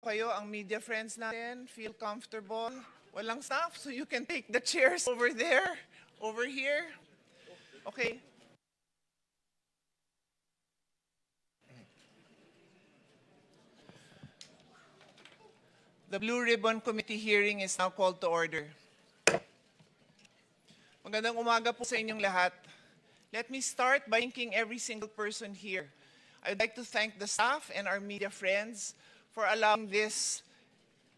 kayo, ang media friends natin, feel comfortable. Walang staff, so you can take the chairs over there, over here. Okay. The Blue Ribbon Committee hearing is now called to order. Magandang umaga po sa inyong lahat. Let me start by thanking every single person here. I'd like to thank the staff and our media friends for allowing this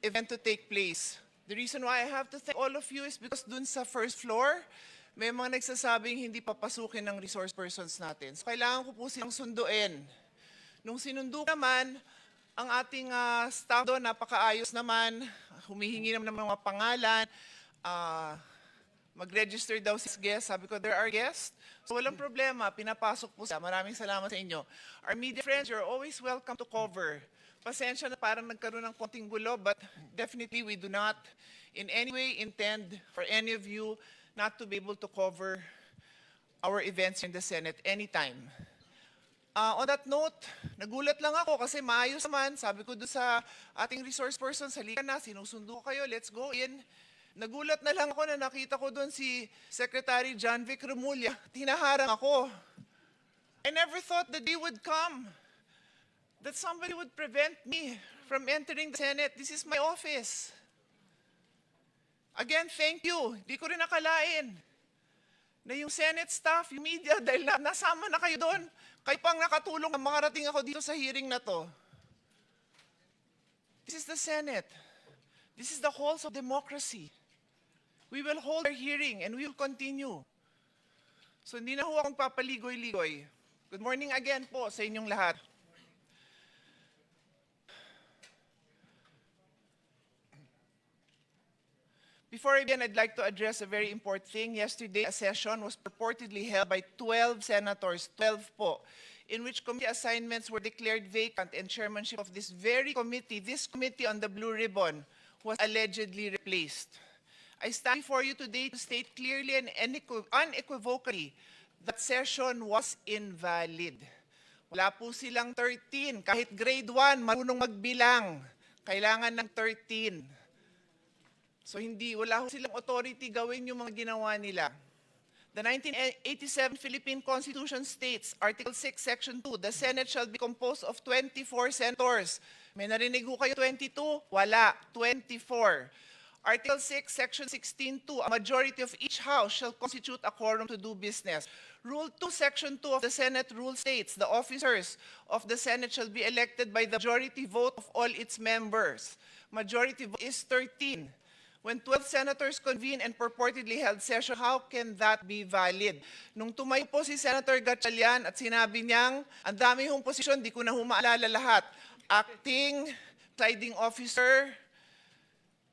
event to take place. The reason why I have to thank all of you is because dun sa first floor, may mga nagsasabing hindi papasukin ng resource persons natin. So kailangan ko po silang sunduin. Nung sinundo naman, ang ating staff doon, napakaayos naman, humihingi naman ng mga pangalan, mag-register daw si guest. Sabi ko, there are guests. So walang problema, pinapasok po siya. Maraming salamat sa inyo. Our media friends, you're always welcome to cover. Pasensya na parang nagkaroon ng konting gulo, but definitely we do not in any way intend for any of you not to be able to cover our events in the Senate anytime. On that note, nagulat lang ako kasi maayos naman. Sabi ko doon sa ating resource person, halika na, sinusundo kayo, let's go in. Nagulat na lang ako na nakita ko doon si Secretary John Vic Remulla. Tinaharang ako. I never thought the day would come that somebody would prevent me from entering the Senate. This is my office. Again, thank you. Di ko rin nakalain na yung Senate staff, yung media, dahil nasama na kayo doon, kayo pang nakatulong na makarating ako dito sa hearing na to. This is the Senate. This is the halls of democracy. We will hold our hearing and we will continue. So hindi na ho akong papaligoy-ligoy. Good morning again po sa inyong lahat. Before I begin, I'd like to address a very important thing. Yesterday, a session was purportedly held by 12 senators, 12 po, in which committee assignments were declared vacant and chairmanship of this very committee, this committee on the Blue Ribbon, was allegedly replaced. I stand before you today to state clearly and unequivocally that session was invalid. Wala po silang 13. Kahit grade 1, marunong magbilang. Kailangan ng 13. So wala ho silang authority gawin yung mga ginawa nila. The 1987 Philippine Constitution states, Article 6, Section 2, the Senate shall be composed of 24 senators. May narinig ho kayo 22? Wala, 24. Article 6, Section 16, 2, a majority of each house shall constitute a quorum to do business. Rule 2, Section 2 of the Senate rule states, the officers of the Senate shall be elected by the majority vote of all its members. Majority vote is 13. When 12 senators convene and purportedly held session, how can that be valid? Nung tumayo po si Senator Gatchalian at sinabi niyang, ang dami hong posisyon, di ko na humaalala lahat. Acting, presiding officer,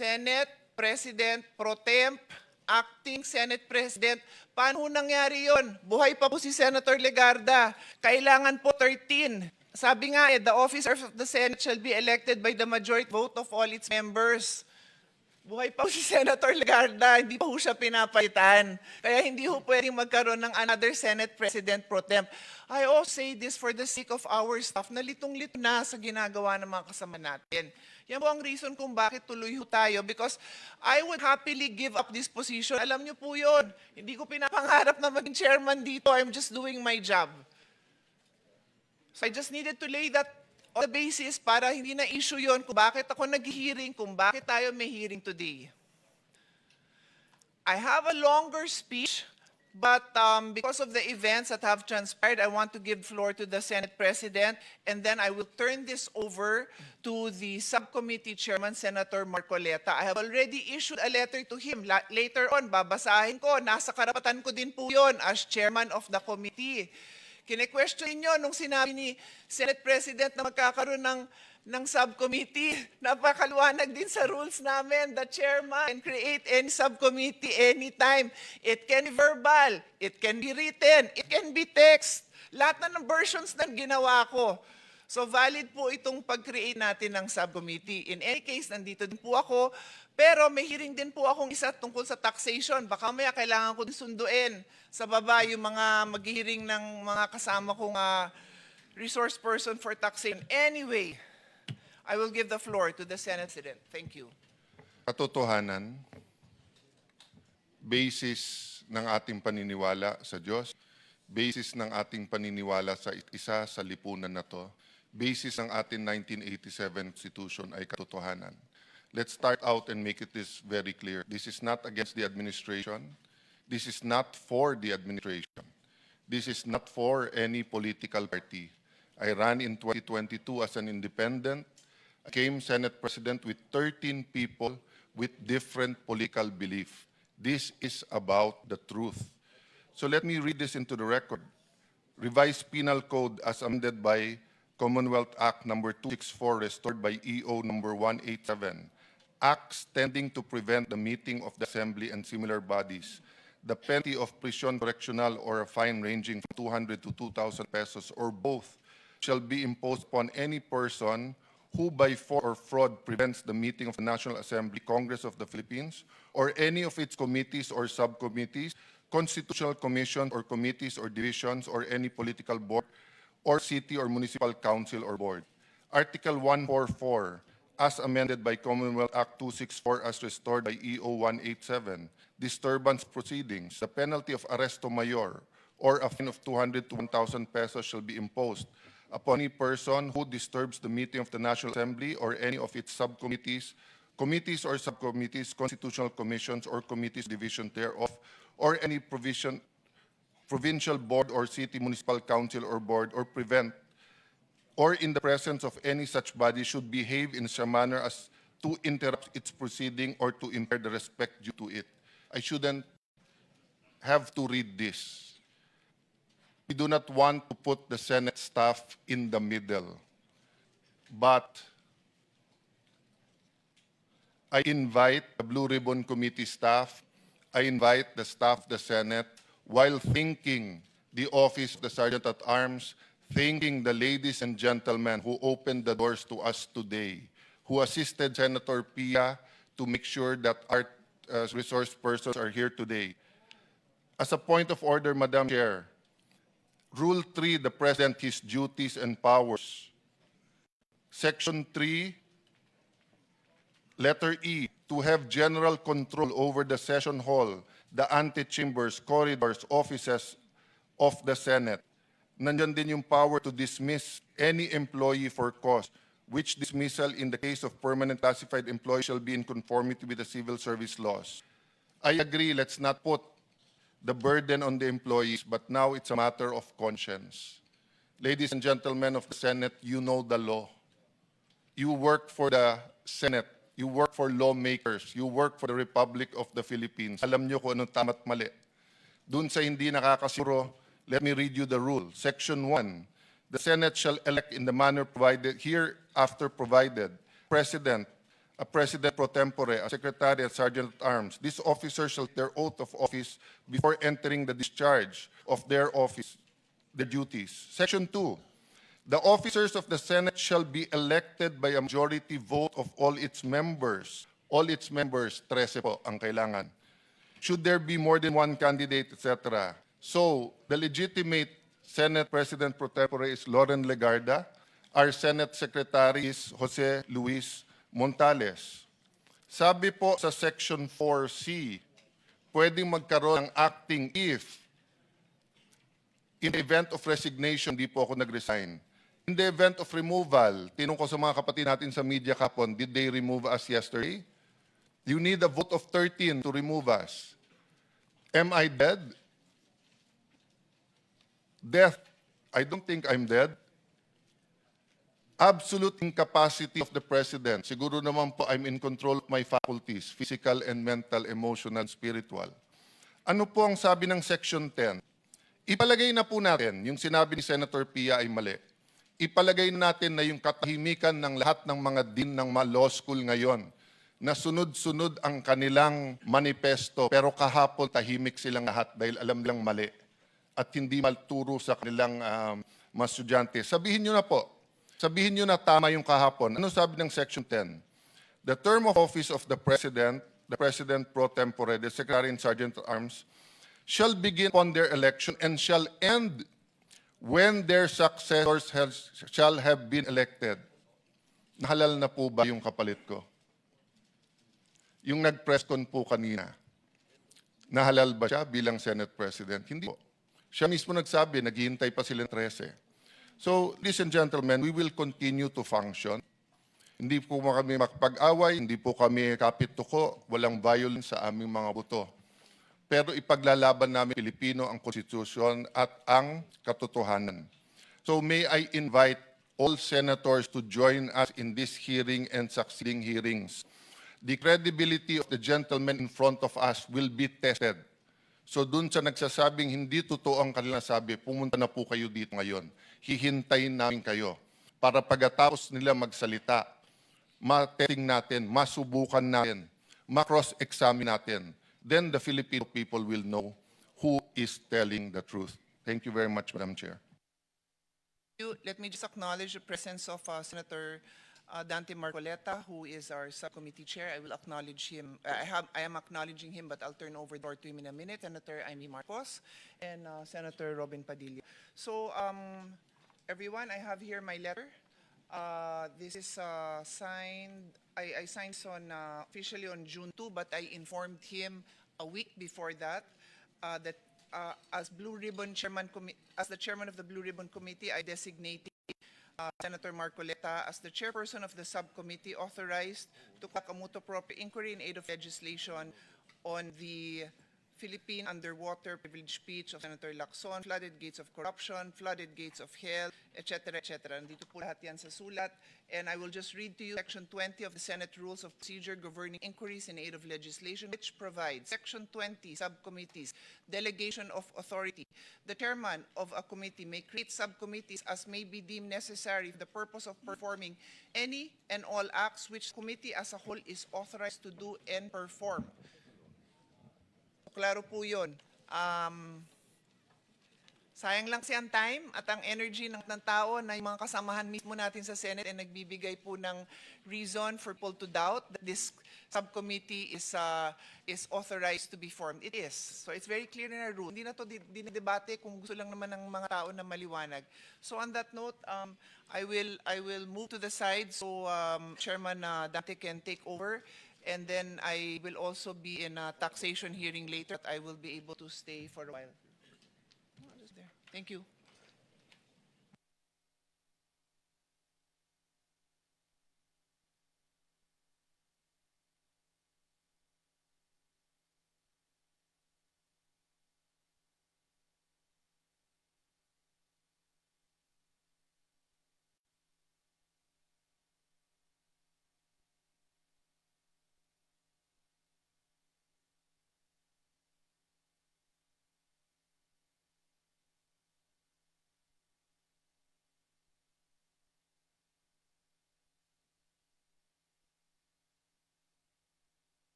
Senate, President, Pro Temp, Acting Senate President. Paano nangyari yon? Buhay pa po si Senator Legarda. Kailangan po 13. Sabi nga the officers of the Senate shall be elected by the majority vote of all its members. Buhay pa si Senator Legarda, hindi pa ho siya pinapalitan. Kaya hindi ho pwedeng magkaroon ng another Senate President Pro Temp. I also say this for the sake of our staff na litong-lito na sa ginagawa ng mga kasama natin. Yan po ang reason kung bakit tuloy ho tayo because I would happily give up this position. Alam niyo po yun, hindi ko pinapangarap na maging chairman dito. I'm just doing my job. So I just needed to lay that on the basis para hindi na issue yon kung bakit ako nag-hearing, kung bakit tayo may hearing today. I have a longer speech, but because of the events that have transpired, I want to give floor to the Senate President, and then I will turn this over to the subcommittee chairman, Senator Marcoleta. I have already issued a letter to him. Later on, babasahin ko, nasa karapatan ko din po yon as chairman of the committee. Kine-question nyo nung sinabi ni Senate President na magkakaroon ng subcommittee. Napakaluwanag din sa rules namin. The chairman can create any subcommittee anytime. It can be verbal, it can be written, it can be text. Lahat na ng versions ng ginawa ko. So valid po itong pag-create natin ng subcommittee. In any case, nandito din po ako. Pero may hearing din po akong isa tungkol sa taxation. Baka maya kailangan ko din sunduin sa baba yung mga mag-hearing ng mga kasama kong resource person for taxation. Anyway, I will give the floor to the Senate President. Thank you. Katotohanan, basis ng ating paniniwala sa Diyos, basis ng ating paniniwala sa isa sa lipunan na to, basis ng ating 1987 Constitution ay katotohanan. Let's start out and make this very clear. This is not against the administration. This is not for the administration. This is not for any political party. I ran in 2022 as an independent. I became Senate President with 13 people with different political belief. This is about the truth. So let me read this into the record. Revised Penal Code as amended by Commonwealth Act number 264, restored by EO number 187. Acts tending to prevent the meeting of the Assembly and similar bodies. The penalty of prison correctional or a fine ranging from 200 to 2,000 pesos or both shall be imposed upon any person who by force or fraud prevents the meeting of the National Assembly, Congress of the Philippines, or any of its committees or subcommittees, constitutional commissions or committees or divisions, or any political board, or city or municipal council or board. Article 144, as amended by Commonwealth Act 264 as restored by EO 187, disturbance proceedings, the penalty of arresto mayor or a fine of 200 to 1,000 pesos shall be imposed upon any person who disturbs the meeting of the National Assembly or any of its subcommittees, committees or subcommittees, constitutional commissions or committees division thereof, or any provincial board or city municipal council or board, or prevent or in the presence of any such body should behave in such a manner as to interrupt its proceeding or to impair the respect due to it. I shouldn't have to read this. We do not want to put the Senate staff in the middle. But I invite the Blue Ribbon Committee staff, I invite the staff of the Senate, while thanking the Office of the Sergeant at Arms, thanking the ladies and gentlemen who opened the doors to us today, who assisted Senator Pia to make sure that our resource persons are here today. As a point of order, Madam Chair, Rule 3, the President, his duties and powers. Section 3, letter E, to have general control over the session hall, the antechambers, corridors, offices of the Senate. Nandiyan din yung power to dismiss any employee for cause, which dismissal in the case of permanent classified employee shall be in conformity with the civil service laws. I agree, let's not put the burden on the employees, but now it's a matter of conscience. Ladies and gentlemen of the Senate, you know the law. You work for the Senate. You work for lawmakers. You work for the Republic of the Philippines. Alam nyo kung anong tama't mali. Dun sa hindi nakakasiguro, let me read you the rule. Section 1, the Senate shall elect in the manner provided, hereafter provided, President, a President pro tempore, a Secretary, a Sergeant at Arms. These officers shall take their oath of office before entering the discharge of their office, their duties. Section 2, the officers of the Senate shall be elected by a majority vote of all its members. All its members, 13 po ang kailangan. Should there be more than one candidate, etc. So, the legitimate Senate President pro tempore is Loren Legarda. Our Senate Secretary is Jose Luis Montales. Sabi po sa Section 4C, pwedeng magkaroon ng acting if in the event of resignation, di po ako nag-resign. In the event of removal, tinong ko sa mga kapatid natin sa media kapon, did they remove us yesterday? You need a vote of 13 to remove us. Am I dead? Death. I don't think I'm dead. Absolute incapacity of the President. Siguro naman po I'm in control of my faculties, physical and mental, emotional, spiritual. Ano po ang sabi ng Section 10? Ipalagay na po natin, yung sinabi ni Senator Pia ay mali. Ipalagay natin na yung katahimikan ng lahat ng mga dean ng mga law school ngayon, na sunod-sunod ang kanilang manifesto, pero kahapon tahimik silang lahat dahil alam nilang mali at hindi malturo sa kanilang mga estudyante. Sabihin nyo na po, sabihin nyo na tama yung kahapon. Ano sabi ng Section 10? The term of office of the President pro tempore, the Secretary and Sergeant at Arms, shall begin upon their election and shall end when their successors shall have been elected. Nahalal na po ba yung kapalit ko? Yung nag-press con po kanina, nahalal ba siya bilang Senate President? Hindi po. Siya mismo nagsabi, naghihintay pa sila ng 13. So, ladies and gentlemen, we will continue to function. Hindi po kami makapag-away, hindi po kami kapit-tuko, walang violence sa aming mga buto. Pero ipaglalaban namin Pilipino ang konstitusyon at ang katotohanan. So may I invite all senators to join us in this hearing and succeeding hearings. The credibility of the gentleman in front of us will be tested. So dun sa nagsasabing hindi totoo ang kanilang sabi, pumunta na po kayo dito ngayon. Hihintayin namin kayo para pagkatapos nila magsalita, ma-testing natin, masubukan natin, ma-cross-examine natin. Then the Filipino people will know who is telling the truth. Thank you very much, Madam Chair. Let me just acknowledge the presence of Senator Dante Marcoleta, who is our subcommittee chair. I will acknowledge him. I am acknowledging him, but I'll turn over the floor to him in a minute. Senator Amy Marcos and Senator Robin Padilla. So, everyone, I have here my letter. This is signed. I signed this on officially on June 2, but I informed him a week before that that as Blue Ribbon Chairman, as the chairman of the Blue Ribbon Committee, I designated Senator Marcoleta as the chairperson of the subcommittee authorized to conduct a motu proprio inquiry in aid of legislation on the Philippine underwater privilege speech of Senator Lacson, flooded gates of corruption, flooded gates of hell, etc., etc. Nandito po lahat yan sa sulat. And I will just read to you Section 20 of the Senate Rules of Procedure governing inquiries in aid of legislation, which provides Section 20, subcommittees, delegation of authority. The chairman of a committee may create subcommittees as may be deemed necessary for the purpose of performing any and all acts which the committee as a whole is authorized to do and perform. Klaro po yun. Sayang lang siya ang time at ang energy ng tao na yung mga kasamahan mismo natin sa Senate ay nagbibigay po ng reason for people to doubt that this subcommittee is authorized to be formed. It is. So it's very clear in our rule. Hindi na to dinidebate kung gusto lang naman ng mga tao na maliwanag. So on that note, I will move to the side so Chairman Dante can take over. And then I will also be in a taxation hearing later. I will be able to stay for a while. Just there. Thank you.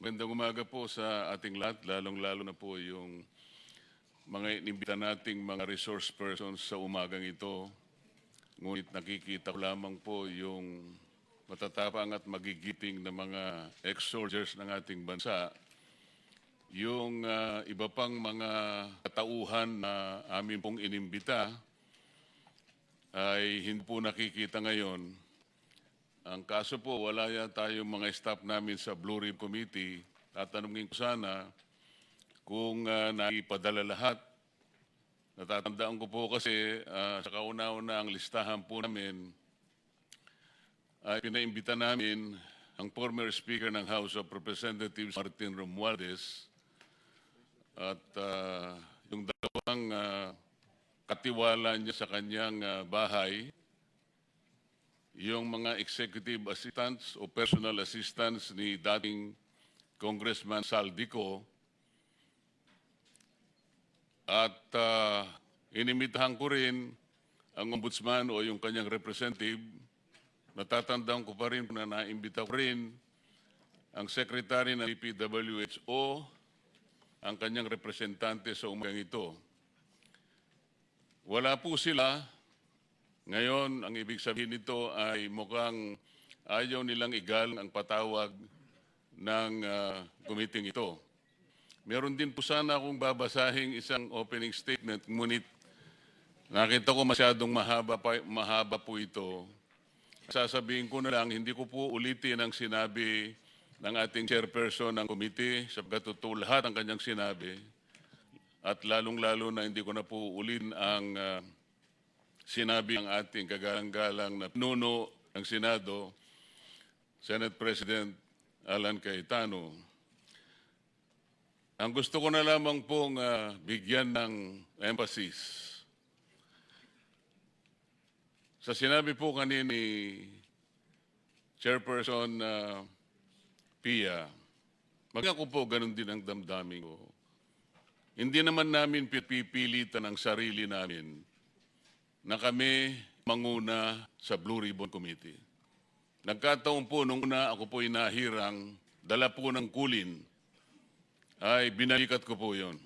Magandang umaga po sa ating lahat, lalong-lalo na po yung mga inimbita nating mga resource persons sa umagang ito. Ngunit nakikita ko lamang po yung matatapang at magigiting na mga ex-soldiers ng ating bansa. Yung iba pang mga katauhan na amin pong inimbita ay hindi po nakikita ngayon. Ang kaso po, wala yan tayong mga staff namin sa Blue Ribbon Committee. Tatanungin ko sana kung naipadala lahat. Natatandaan ko po kasi sa kauna-una ang listahan po namin ay pinaimbita namin ang former Speaker ng House of Representatives Martin Romualdez at yung dalawang katiwala niya sa kanyang bahay, yung mga executive assistants o personal assistants ni dating Congressman Saldico at inimitahan ko rin ang ombudsman o yung kanyang representative. Natatandaan ko pa rin na naimbita ko rin ang Secretary ng DPWHO, ang kanyang representante sa umagang ito. Wala po sila. Ngayon, ang ibig sabihin nito ay mukhang ayaw nilang igalang ang patawag ng committee ito. Meron din po sana akong babasahing isang opening statement, ngunit nakita ko masyadong mahaba po ito. Sasabihin ko na lang, hindi ko po ulitin ang sinabi ng ating chairperson ng committee sapagkat totoo lahat ang kanyang sinabi. At lalong-lalo na hindi ko na po ulitin ang sinabi ng ating kagalang-galang na pinuno ng Senado, Senate President Alan Cayetano. Ang gusto ko na lamang pong bigyan ng emphasis. Sa sinabi po kanina ni Chairperson Pia, maging ako po ganun din ang damdamin ko. Hindi naman namin pipilitan ang sarili namin na kami manguna sa Blue Ribbon Committee. Nagkataon po nung una ako po inahirang, dala po ng kulin, ay binalikat ko po yon.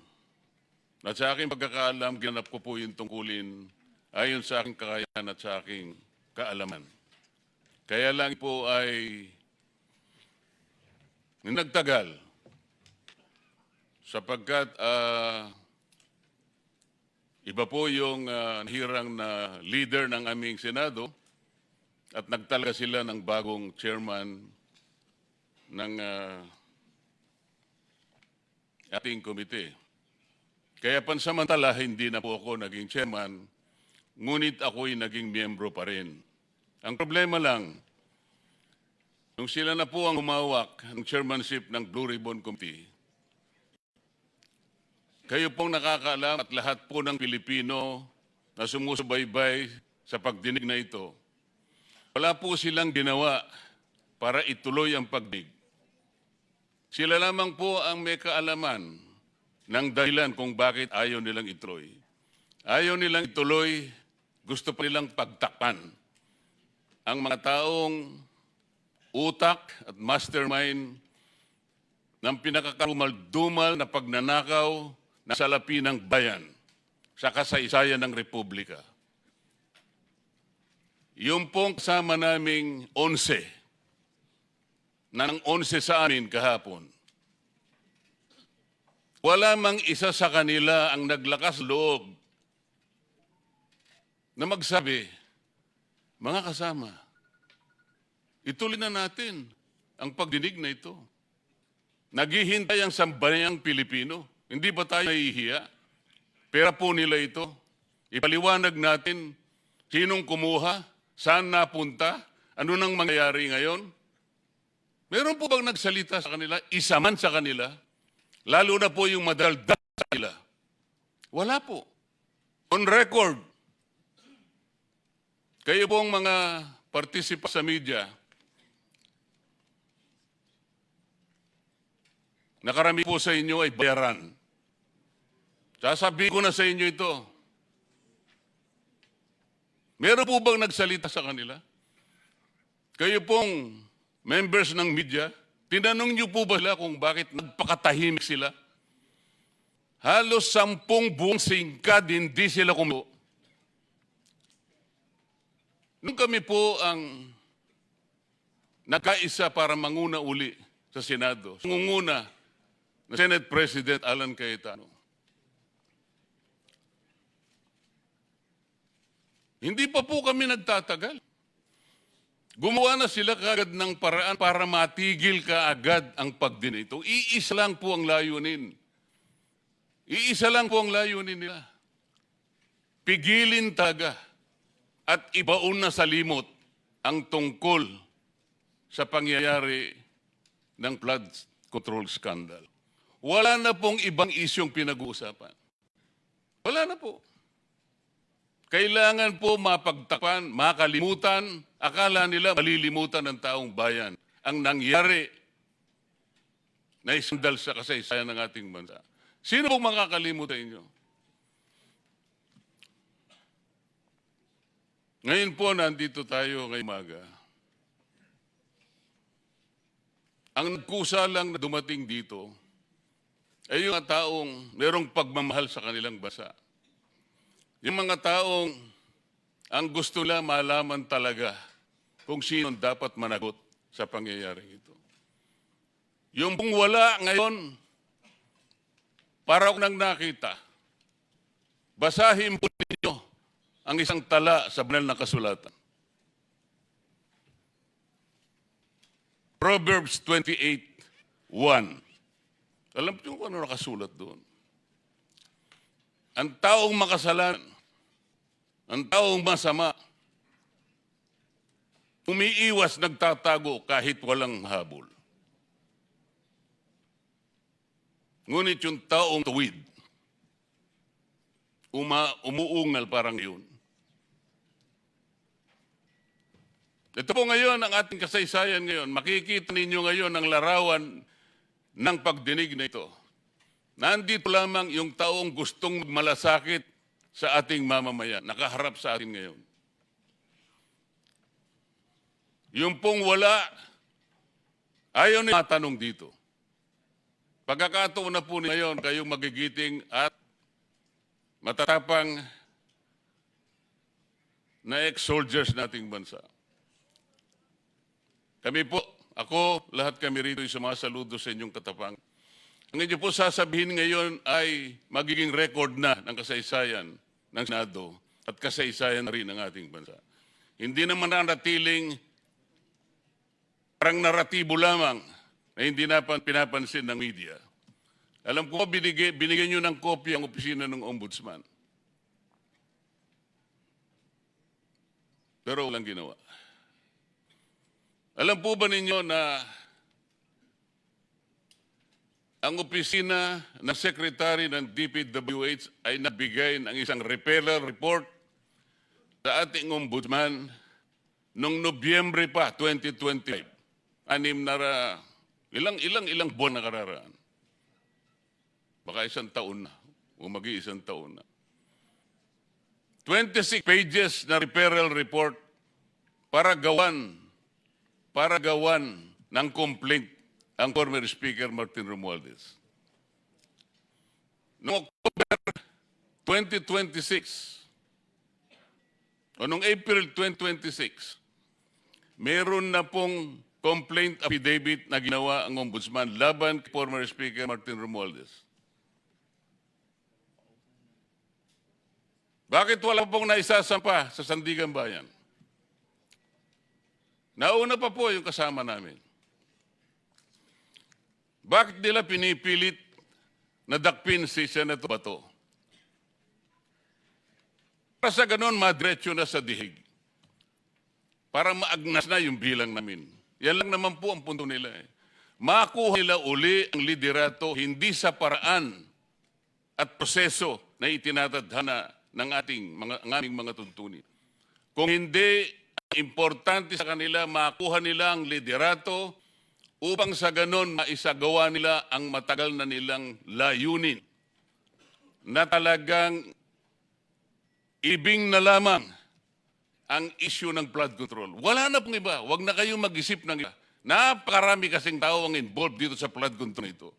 At sa aking pagkakaalam, ginanap ko po yung tungkulin ayon sa aking kakayahan at sa aking kaalaman. Kaya lang po ay nagtagal sapagkat iba po yung hirang na leader ng aming Senado at nagtalaga sila ng bagong chairman ng ating komite. Kaya pansamantala hindi na po ako naging chairman, ngunit ako'y naging miyembro pa rin. Ang problema lang, nung sila na po ang humawak ng chairmanship ng Blue Ribbon Committee, kayo pong nakakaalam at lahat po ng Pilipino na sumusubaybay sa pagdinig na ito, wala po silang ginawa para ituloy ang pagdinig. Sila lamang po ang may kaalaman ng dahilan kung bakit ayaw nilang ituloy. Ayaw nilang ituloy, gusto pa nilang pagtakpan ang mga taong utak at mastermind ng pinakakarumal-dumal na pagnanakaw na salapi ng bayan sa kasaysayan ng Republika. Yung pong kasama naming 11, na ng 11 sa amin kahapon, wala mang isa sa kanila ang naglakas loob na magsabi, mga kasama, ituloy na natin ang pagdinig na ito. Naghihintay ang sambayang Pilipino. Hindi ba tayo nahihiya? Pera po nila ito. Ipaliwanag natin sinong kumuha, saan napunta, ano nang mangyayari ngayon. Meron po bang nagsalita sa kanila? Isa man sa kanila? Lalo na po yung madaldal sa kanila. Wala po. On record, kayo pong mga participants sa media, nakarami po sa inyo ay bayaran. Sasabihin ko na sa inyo ito. Meron po bang nagsalita sa kanila? Kayo pong members ng media, tinanong niyo po ba sila kung bakit nagpakatahimik sila? Halos 10 buong singkad hindi sila kumuha. Nung kami po ang nagkaisa para manguna uli sa Senado, sumunguna na Senate President Alan Cayetano. Hindi pa po kami nagtatagal. Gumawa na sila kaagad ng paraan para matigil kaagad ang pagdinig. Iisa lang po ang layunin. Iisa lang po ang layunin nila. Pigilin taga at ibaon na sa limot ang tungkol sa pangyayari ng flood control scandal. Wala na pong ibang isyong pinag-uusapan. Wala na po. Kailangan po mapagtakpan, makalimutan, akala nila malilimutan ng taong bayan ang nangyari na isandal sa kasaysayan ng ating bansa. Sino pong makakalimutan inyo? Ngayon po, nandito tayo ngayong umaga. Ang nagkusa lang na dumating dito ay yung mga taong merong pagmamahal sa kanilang bansa. Yung mga taong ang gusto nila malaman talaga kung sino dapat managot sa pangyayaring ito. Yung pong wala ngayon, para ko nang nakita, basahin po ninyo ang isang tala sa banal na kasulatan. Proverbs 28:1. Alam niyo kung ano nakasulat doon? Ang taong makasalanan, ang taong masama, umiiwas, nagtatago kahit walang habol. Ngunit yung taong tuwid, umuungal parang yun. Ito po ngayon ang ating kasaysayan ngayon. Makikita ninyo ngayon ang larawan ng pagdinig na ito. Nandito lamang yung taong gustong malasakit sa ating mamamayan, nakaharap sa atin ngayon. Yung pong wala, ayaw na matanong dito. Pagkakataon na po ngayon, kayong magigiting at matatapang na ex-soldiers nating bansa. Kami po, ako, lahat kami rito ay sumasaludo sa inyong katapang. Ang inyo po sasabihin ngayon ay magiging record na ng kasaysayan ng Senado at kasaysayan na rin ng ating bansa. Hindi naman nanatiling parang naratibo lamang na hindi na pinapansin ng media. Alam ko, binigyan nyo ng kopya ang opisina ng Ombudsman. Pero walang ginawa. Alam po ba ninyo na ang opisina ng Secretary ng DPWH ay nabigay ng isang referral report sa ating Ombudsman noong Nobyembre pa, 2025. Ilang buwan na kararaan. Baka isang taon na, o mag-iisang taon na. 26 pages na referral report para gawan ng complaint ang former Speaker Martin Romualdez. Noong October 2026, o noong April 2026, meron na pong complaint affidavit na ginawa ang Ombudsman laban kay former Speaker Martin Romualdez. Bakit wala pong naisasampa sa Sandigan Bayan? Nauna pa po yung kasama namin. Bakit nila pinipilit na dakpin si Senator Bato? Para sa ganon, madiretso na sa dihig. Para maagnas na yung bilang namin. Yan lang naman po ang punto nila. Makuha nila uli ang liderato hindi sa paraan at proseso na itinatadhana ng aming mga tuntunin. Kung hindi, importante sa kanila, makuha nila ang liderato upang sa ganon maisagawa nila ang matagal na nilang layunin na talagang ibing na lamang ang issue ng flood control. Wala na pong iba. Huwag na kayong mag-isip ng iba. Napakarami kasing tao ang involved dito sa flood control ito.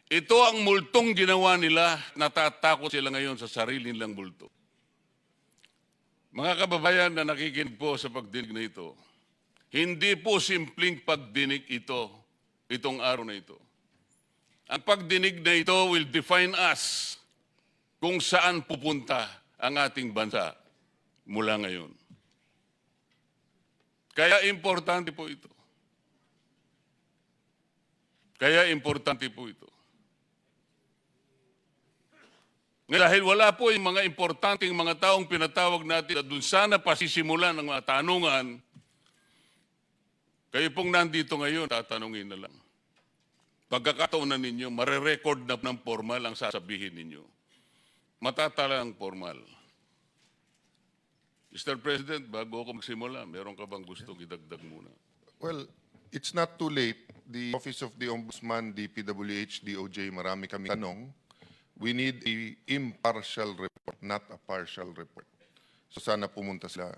Ito ang multong ginawa nila, natatakot sila ngayon sa sarili nilang multo. Mga kababayan na nakikinig po sa pagdinig na ito, hindi po simpleng pagdinig itong araw na ito. Ang pagdinig na ito will define us kung saan pupunta ang ating bansa mula ngayon. Kaya importante po ito. Dahil wala po yung mga importanteng mga taong pinatawag natin at doon sana pasisimulan ng mga tanungan, kayo pong nandito ngayon, tatanungin na lang. Pagkakataon na ninyo, marerecord na ng formal ang sasabihin ninyo. Matatala ang formal. Mr. President, bago ako magsimula, meron ka bang gustong idagdag muna? Well, it's not too late. The Office of the Ombudsman, DPWH, DOJ, marami kami tanong. We need an impartial report, not a partial report. So sana pumunta sila.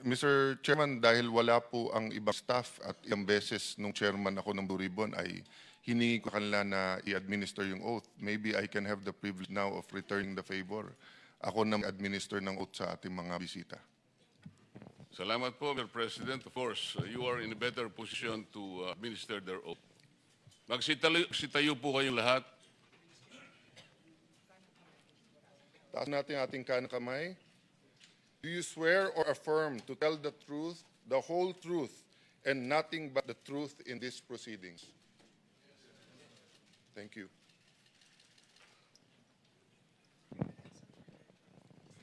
Mr. Chairman, dahil wala po ang ibang staff at ilang beses nung chairman ako ng Blue Ribbon ay hiningi ko kanila na i-administer yung oath. Maybe I can have the privilege now of returning the favor. Ako na administer ng oath sa ating mga bisita. Salamat po, Mr. President. Of course, you are in a better position to administer their oath. Magsitayo po kayong lahat. Taas natin ating kanang kamay. Do you swear or affirm to tell the truth, the whole truth, and nothing but the truth in these proceedings? Thank you.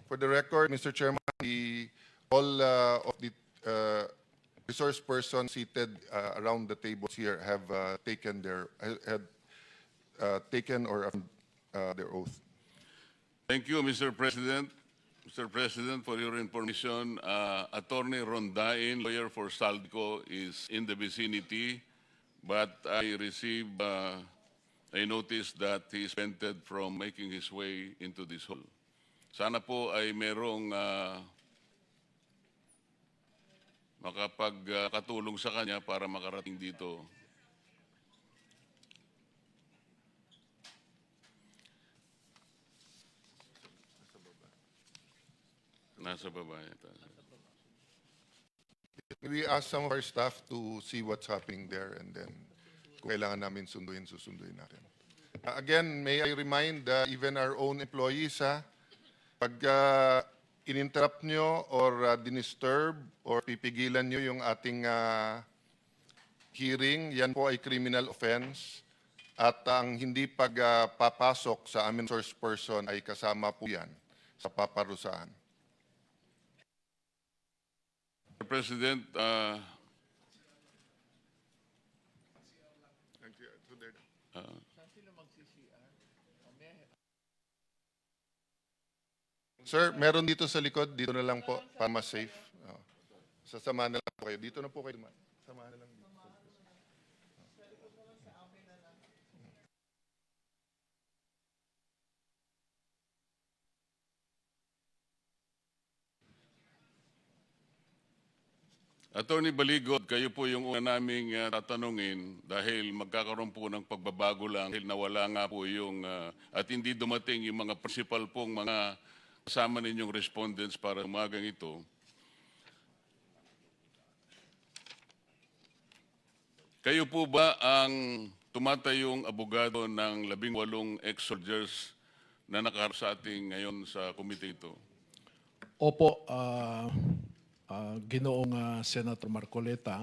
For the record, Mr. Chairman, all of the resource persons seated around the tables here have taken or affirmed their oath. Thank you, Mr. President. Mr. President, for your information, Attorney Rondain, lawyer for Saldico, is in the vicinity, but I received a notice that he is prevented from making his way into this hall. Sana po ay merong makapagkatulong sa kanya para makarating dito. Nasa baba ito. We ask some of our staff to see what's happening there and then kung kailangan namin sunduin, susunduin natin. Again, may I remind even our own employees, pag in-interrupt nyo or dinisturb or pipigilan nyo yung ating hearing, yan po ay criminal offense. At ang hindi pagpapasok sa amin source person ay kasama po yan sa paparusahan. Mr. President, Sir, meron dito sa likod. Dito na lang po para mas safe. Sasama na lang po kayo. Dito na po kayo. Samahan na lang dito. Attorney Baligod, kayo po yung una naming tatanungin dahil magkakaroon po ng pagbabago lang dahil nawala nga po yung at hindi dumating yung mga principal pong mga kasama ninyong respondents para umagang ito. Kayo po ba ang tumatayong abogado ng 18 ex-soldiers na nakaharap sa ating ngayon sa komite ito? Opo, Ginoong Senator Marcoleta.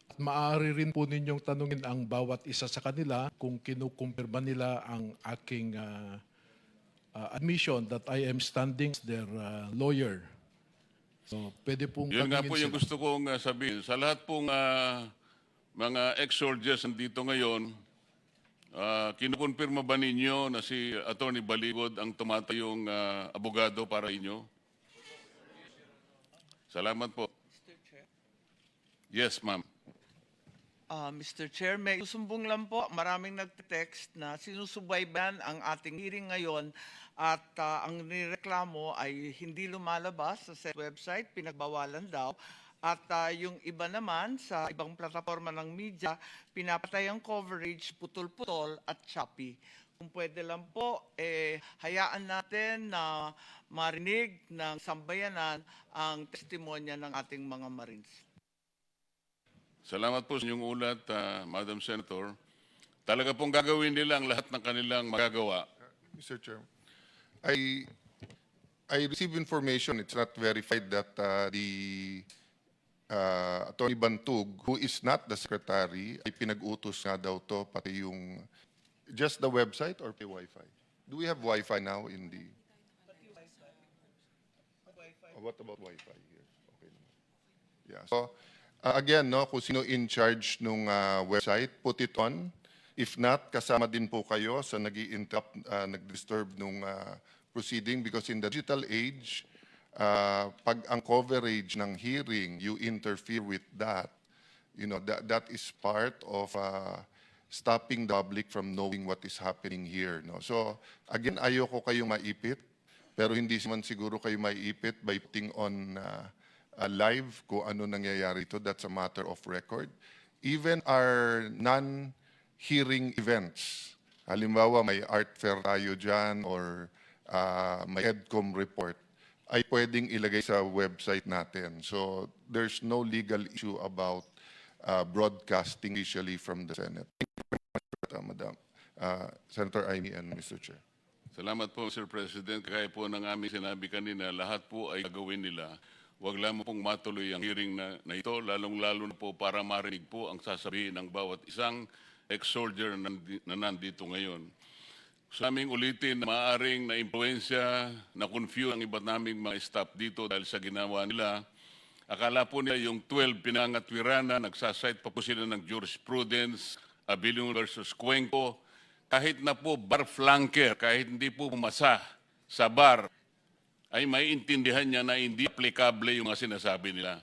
At maaari rin po ninyong tanungin ang bawat isa sa kanila kung kinukumpirma nila ang aking admission that I am standing as their lawyer. So, pwede pong Yun nga tanungin po yung sila. gusto kong sabihin. Sa lahat pong mga ex-soldiers nandito ngayon, kinukumpirma ba ninyo na si Attorney Baligod ang tumatayong abogado para inyo? Salamat po. Yes, ma'am. Mr. Chair, may susumbong lang po. Maraming nagte-text na sinusubaybayan ang ating hearing ngayon at ang nireklamo ay hindi lumalabas sa said website, pinagbawalan daw. At yung iba naman sa ibang plataforma ng media, pinapatay ang coverage, putol-putol at choppy. Kung pwede lang po, hayaan natin na marinig ng sambayanan ang testimonya ng ating mga Marines. Salamat po sa inyong ulat, Madam Senator. Talaga pong gagawin nila ang lahat ng kanilang magagawa. Mr. Chair, I receive information, it's not verified, that the Attorney Bantug, who is not the secretary, ay pinag-utos nga daw to, pati yung, just the website or pay Wi-Fi? Do we have Wi-Fi now in the... What about Wi-Fi here? Okay. Yeah. So, again, no, kung sino in charge nung website, put it on. If not, kasama din po kayo sa nag-i-interrupt, nag-disturb nung proceeding because in the digital age, pag ang coverage ng hearing, you interfere with that, you know, that is part of stopping the public from knowing what is happening here. No? So, again, ayoko kayong maipit, pero hindi man siguro kayo maiipit by putting on live kung ano nangyayari ito. That's a matter of record. Even our non-hearing events, halimbawa may art fair tayo dyan or may EDCOM report, ay pwedeng ilagay sa website natin. So there's no legal issue about broadcasting officially from the Senate. Thank you very much, Madam. Senator Amy and Mr. Chair. Salamat po, Mr. President. Kaya po ng aming sinabi kanina, lahat po ay gagawin nila. Huwag lamang pong matuloy ang hearing na ito, lalong-lalo na po para marinig po ang sasabihin ng bawat isang ex-soldier na nandito ngayon. Sa aming ulitin, maaaring na-impluensya, na-confuse ang iba't naming mga staff dito dahil sa ginawa nila. Akala po nila yung 12 pinangatwirana, nagsasite pa po sila ng jurisprudence, Abilino versus Cuenco, kahit na po bar flanker, kahit hindi po pumasa sa bar, ay maiintindihan niya na hindi applicable yung mga sinasabi nila.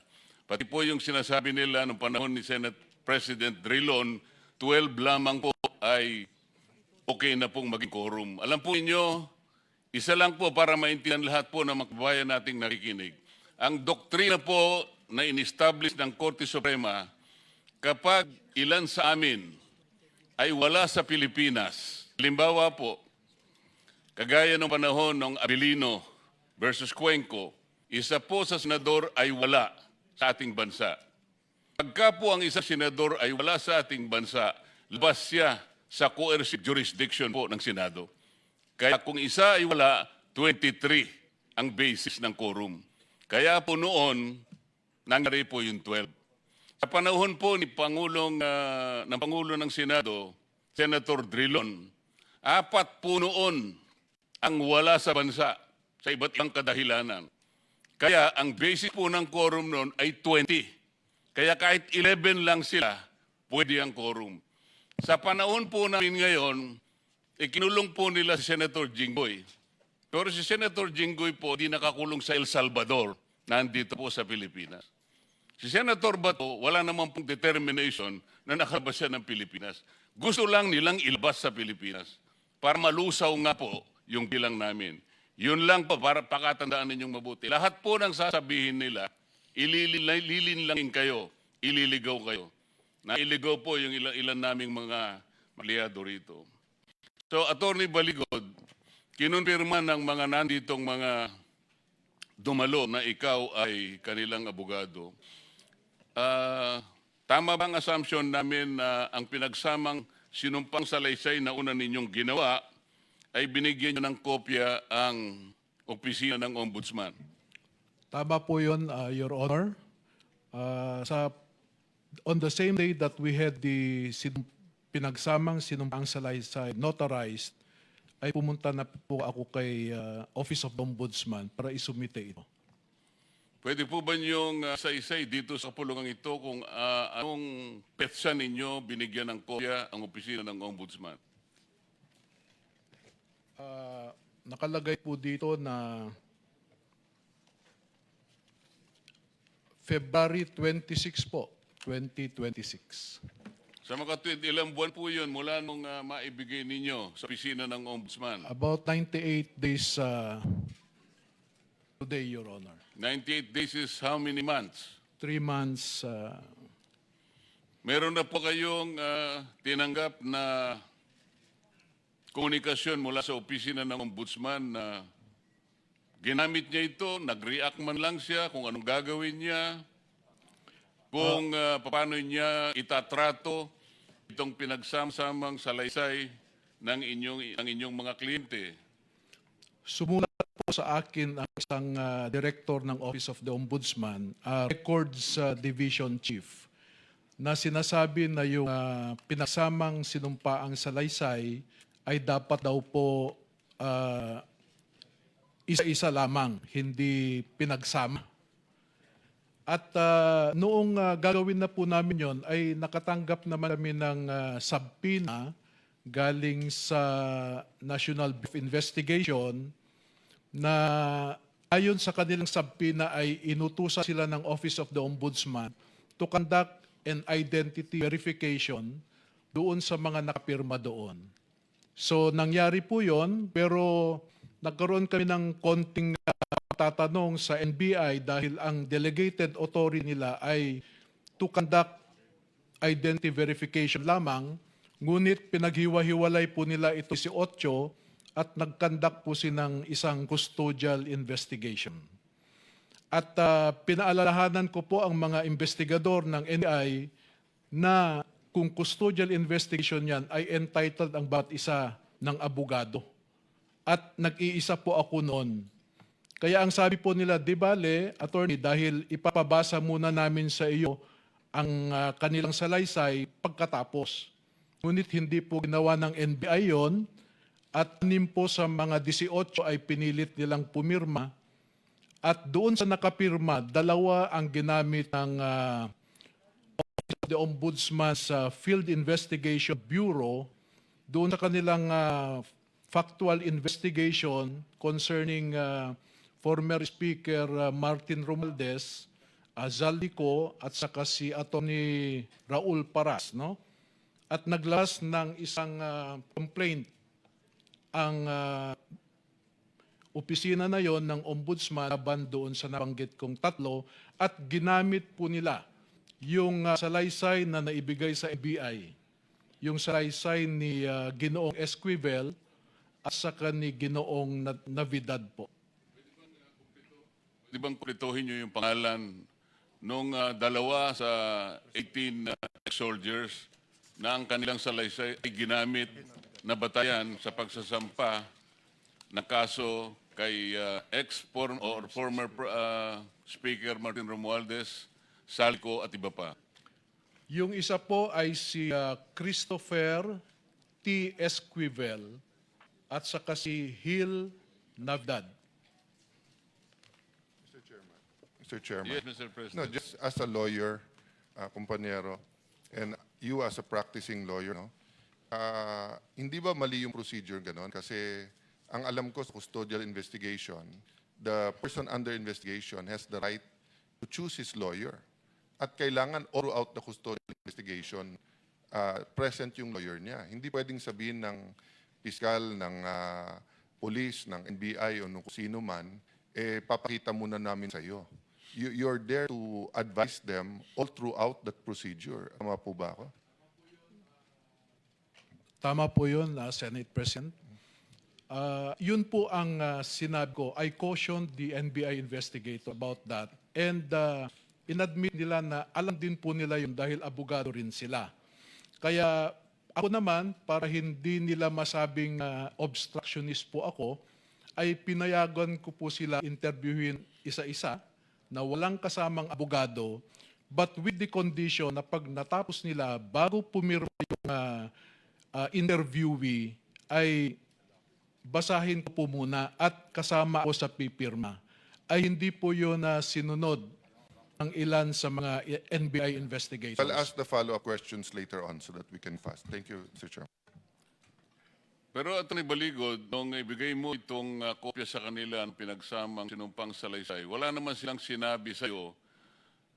Pati po yung sinasabi nila noong panahon ni Senate President Drilon, 12 lamang po ay okay na pong maging quorum. Alam po ninyo, isa lang po para maintindihan lahat po ng mga kababayan nating nakikinig. Ang doktrina po na in-establish ng Korte Suprema, kapag ilan sa amin ay wala sa Pilipinas, halimbawa po, kagaya ng panahon ng Abilino versus Cuenco, isa po sa senador ay wala sa ating bansa. Pagka po ang isa senador ay wala sa ating bansa, labas siya sa coercive jurisdiction po ng Senado. Kaya kung isa ay wala, 23 ang basis ng quorum. Kaya po noon, nangyari po yung 12. Sa panahon po ni Pangulo ng Senado, Senator Drilon, 4 po noon ang wala sa bansa sa iba't ibang kadahilanan. Kaya ang basis po ng quorum noon ay 20. Kaya kahit 11 lang sila, pwede ang quorum. Sa panahon po namin ngayon, ikinulong po nila si Senator Jinggoy. Pero si Senator Jinggoy po di nakakulong sa El Salvador, nandito po sa Pilipinas. Si Senator Bato, wala naman pong determination na nakalabas siya ng Pilipinas. Gusto lang nilang ilabas sa Pilipinas para malusaw nga po yung bilang namin. Yun lang po, para pakatandaan ninyong mabuti. Lahat po ng sasabihin nila, ililinlangin kayo, ililigaw kayo. Nailigaw po yung ilan naming mga aliado rito. So, Attorney Baligod, kinonfirma ng mga nanditong mga dumalo na ikaw ay kanilang abogado. Tama bang assumption namin na ang pinagsamang sinumpang salaysay na una ninyong ginawa ay binigyan nyo ng kopya ang opisina ng Ombudsman? Tama po yun, Your Honor. On the same day that we had the pinagsamang sinumpang salaysay notarized, ay pumunta na po ako kay Office of the Ombudsman para isumite ito. Pwede po ba niyong isa-isay dito sa kapulungan ito kung anong petsa ninyo binigyan ng kopya ang opisina ng Ombudsman? Nakalagay po dito na February 26 po, 2026. Sa mga katwid, ilang buwan po yun mula nung maibigay ninyo sa opisina ng Ombudsman? About 98 days today, Your Honor. 98 days is how many months? 3 months. Meron na po kayong tinanggap na komunikasyon mula sa opisina ng Ombudsman na ginamit niya ito, nag-react man lang siya kung anong gagawin niya, kung paano niya itatrato itong pinagsamsamang salaysay ng inyong mga kliyente. Sumulat po sa akin ang isang director ng Office of the Ombudsman, Records Division Chief, na sinasabi na yung pinagsamang sinumpaang salaysay ay dapat daw po isa-isa lamang, hindi pinagsama. At noong gagawin na po namin yon ay nakatanggap naman kami ng subpoena galing sa National Bureau of Investigation na ayon sa kanilang subpoena ay inutusan sila ng Office of the Ombudsman to conduct an identity verification doon sa mga nakapirma doon. So nangyari po yon, pero nagkaroon kami ng konting tatanong sa NBI dahil ang delegated authority nila ay to conduct identity verification lamang, ngunit pinaghiwa-hiwalay po nila ito si 8 at nag-conduct po silang isang custodial investigation. At pinaalalahanan ko po ang mga investigador ng NBI na kung custodial investigation yan ay entitled ang bawat isa ng abogado. At nag-iisa po ako noon. Kaya ang sabi po nila, di bale, attorney, dahil ipapabasa muna namin sa iyo ang kanilang salaysay pagkatapos. Ngunit hindi po ginawa ng NBI yon at 6 po sa mga 18 ay pinilit nilang pumirma at doon sa nakapirma, 2 ang ginamit ng the Ombudsman's Field Investigation Bureau doon sa kanilang factual investigation concerning former Speaker Martin Romualdez, Zaldico at saka si Atty. Raul Paras, no? At naglas ng isang complaint ang opisina na yon ng ombudsman laban doon sa nabanggit kong 3 at ginamit po nila yung salaysay na naibigay sa NBI, yung salaysay ni Ginoong Esquivel at saka ni Ginoong Navidad po. Di bang kumplituhin nyo yung pangalan nung 2 sa 18 soldiers na ang kanilang salaysay ay ginamit na batayan sa pagsasampa na kaso kay former Speaker Martin Romualdez, Salco at iba pa? Yung isa po ay si Christopher T. Esquivel at saka si Hil Navdad. Mr. Chairman. Yes, Mr. President. No, just as a lawyer, kumpanyero, and you as a practicing lawyer, no? Hindi ba mali yung procedure ganon? Kasi ang alam ko sa custodial investigation, the person under investigation has the right to choose his lawyer. At kailangan all throughout the custodial investigation, present yung lawyer niya. Hindi pwedeng sabihin ng piskal, ng police, ng NBI o kung sino man, papakita muna namin sa iyo. You're there to advise them all throughout that procedure. Tama po ba ako? Tama po yun, Senate President. Yun po ang sinabi ko. I cautioned the NBI investigator about that. And inadmit nila na alam din po nila yun dahil abogado rin sila. Kaya ako naman, para hindi nila masabing obstructionist po ako, ay pinayagan ko po sila interviewin isa-isa na walang kasamang abogado, but with the condition na pag natapos nila, bago pumirma yung interviewee, ay basahin ko po muna at kasama ako sa pipirma. Ay hindi po yun na sinunod ng ilan sa mga NBI investigators. I'll ask the follow-up questions later on so that we can fast. Thank you, Mr. Chairman. Pero Atty. Baligod, nung ibigay mo itong kopya sa kanila ng pinagsamang sinumpang salaysay, wala naman silang sinabi sa iyo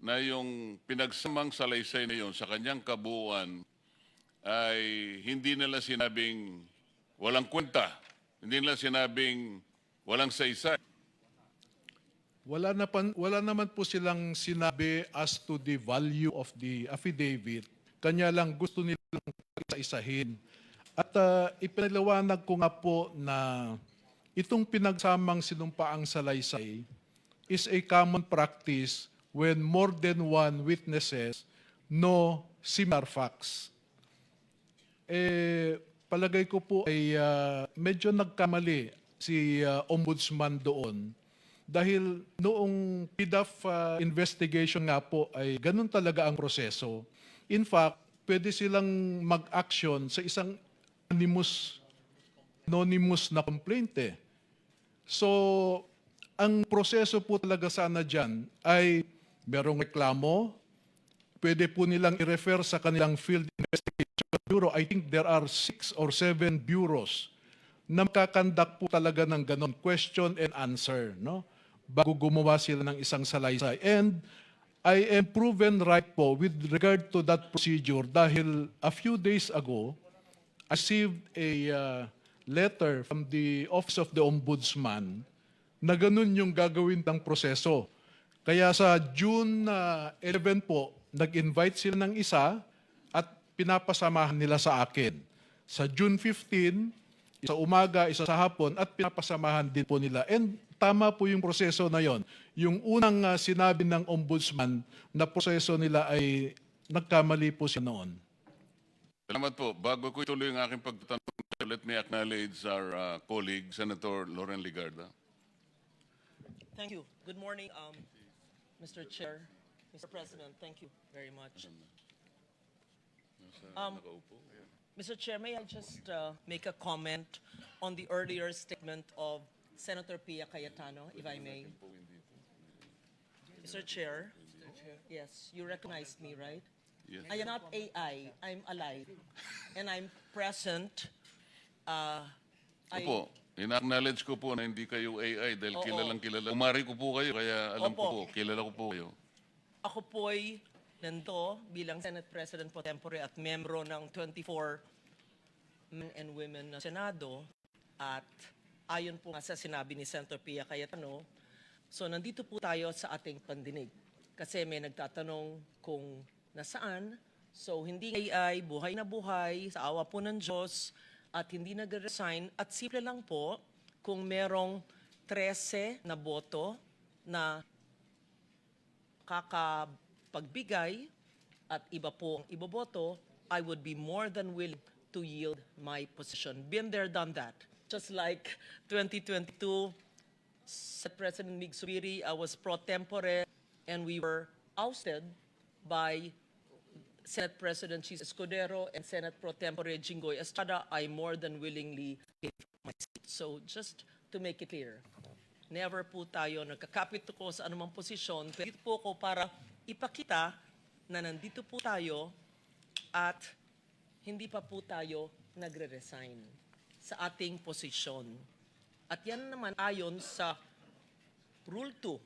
na yung pinagsamang salaysay na yon sa kanyang kabuuan ay hindi nila sinabing walang kwenta, hindi nila sinabing walang saysay. Wala naman po silang sinabi as to the value of the affidavit. Kanya lang gusto nilang isa-isahin. At ipinaliwanag ko nga po na itong pinagsamang sinumpaang salaysay is a common practice when more than one witnesses know similar facts. Palagay ko po ay medyo nagkamali si Ombudsman doon dahil noong PDAF investigation nga po ay ganun talaga ang proseso. In fact, pwede silang mag-action sa isang anonymous na complaint eh. So, ang proseso po talaga sana dyan ay merong reklamo, pwede po nilang i-refer sa kanilang Field Investigation Bureau. I think there are 6 or 7 bureaus na makakandak po talaga ng ganon, question and answer, no? Bago gumawa sila ng isang salaysay. And I am proven right po with regard to that procedure dahil a few days ago, I received a letter from the Office of the Ombudsman na ganun yung gagawin ng proseso. Kaya sa June 11 po, nag-invite sila ng isa at pinapasamahan nila sa akin. Sa June 15, isa umaga, isa sa hapon, at pinapasamahan din po nila. And tama po yung proseso na yon. Yung unang sinabi ng ombudsman na proseso nila ay nagkamali po siya noon. Salamat po. Bago ko ituloy ang aking pagtatanong, let me acknowledge our colleague, Senator Loren Ligarda. Thank you. Good morning, Mr. Chair, Mr. President. Thank you very much. Mr. Chair, may I just make a comment on the earlier statement of Senator Pia Cayetano, if I may? Mr. Chair, yes, you recognized me, right? Yes. I am not AI. I'm alive. And I'm present. Opo, ina-acknowledge ko po na hindi kayo AI dahil Oo. kilalang kilala. Umari ko po kayo, kaya alam ko Opo. po, kilala ko po kayo. Ako po'y nando bilang Senate President pro tempore at membro ng 24 men and women na Senado. At ayon po nga sa sinabi ni Senator Pia Cayetano, so nandito po tayo sa ating pandinig. Kasi may nagtatanong kung nasaan. So hindi AI, buhay na buhay, sa awa po ng Diyos, at hindi nag-resign. At simple lang po, kung merong 13 na boto na kakapagbigay at iba po ang iboboto, I would be more than willing to yield my position. Been there, done that. Just like 2022, sa President Mig Subiri, I was pro tempore and we were ousted by Senate President Chis Escudero and Senate pro tempore Jinggoy Estrada. I more than willingly gave my seat. So just to make it clear, never po tayo nagkakapit ko sa anumang posisyon. Pero dito po ko para ipakita na nandito po tayo at hindi pa po tayo nagre-resign sa ating posisyon. At yan naman ayon sa Rule 2,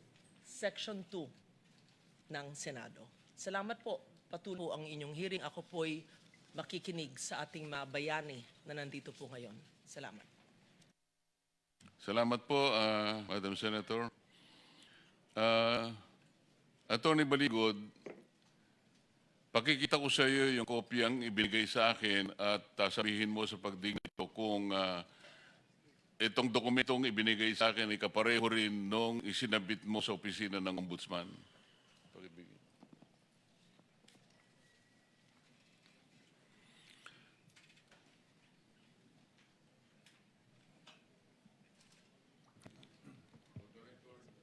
Section 2 ng Senado. Salamat po. Patuloy ang inyong hearing. Ako po'y makikinig sa ating mga bayani na nandito po ngayon. Salamat. Salamat po, Madam Senator. Attorney Baligod, pakikita ko sa iyo yung kopyang ibigay sa akin at sabihin mo sa pagdingin ito kung itong dokumentong ibinigay sa akin ay kapareho rin nung isinabit mo sa opisina ng Ombudsman. Pakibigay.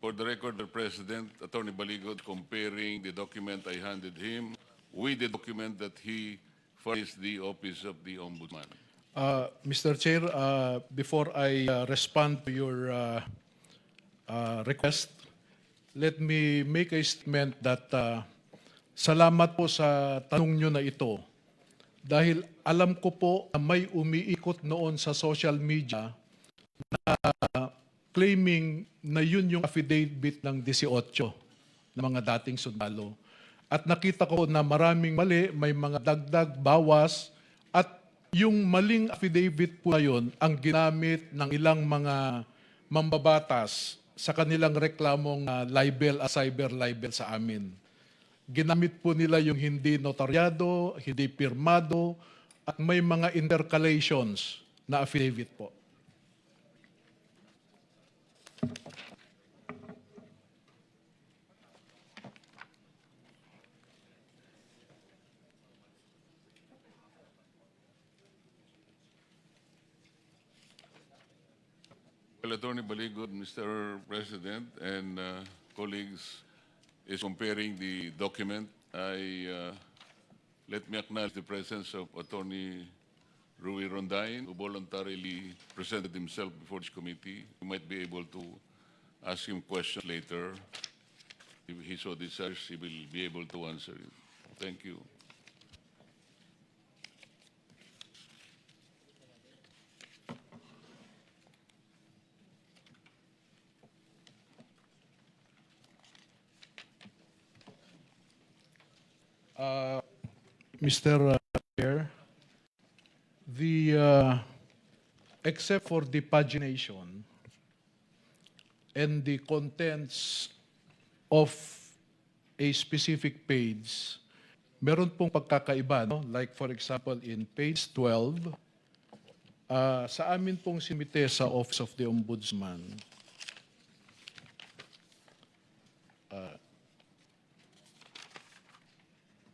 For the record, the President, Attorney Baligod, comparing the document I handed him with the document that he furnished the Office of the Ombudsman. Mr. Chair, before I respond to your request, let me make a statement that salamat po sa tanong nyo na ito. Dahil alam ko po na may umiikot noon sa social media na claiming na yun yung affidavit ng 18 ng mga dating sundalo. At nakita ko na maraming mali, may mga dagdag, bawas, at yung maling affidavit po na yun ang ginamit ng ilang mga mambabatas sa kanilang reklamong libel at cyber libel sa amin. Ginamit po nila yung hindi notaryado, hindi pirmado, at may mga intercalations na affidavit po. Well, Attorney Baligod, Mr. President and colleagues, is comparing the document. Let me acknowledge the presence of Attorney Rui Rondain, who voluntarily presented himself before this committee. You might be able to ask him questions later. If he so desires, he will be able to answer it. Thank you. Mr. Chair, except for the pagination, and the contents of a specific page, meron pong pagkakaiba, no? Like for example, in page 12, sa amin pong simite sa Office of the Ombudsman,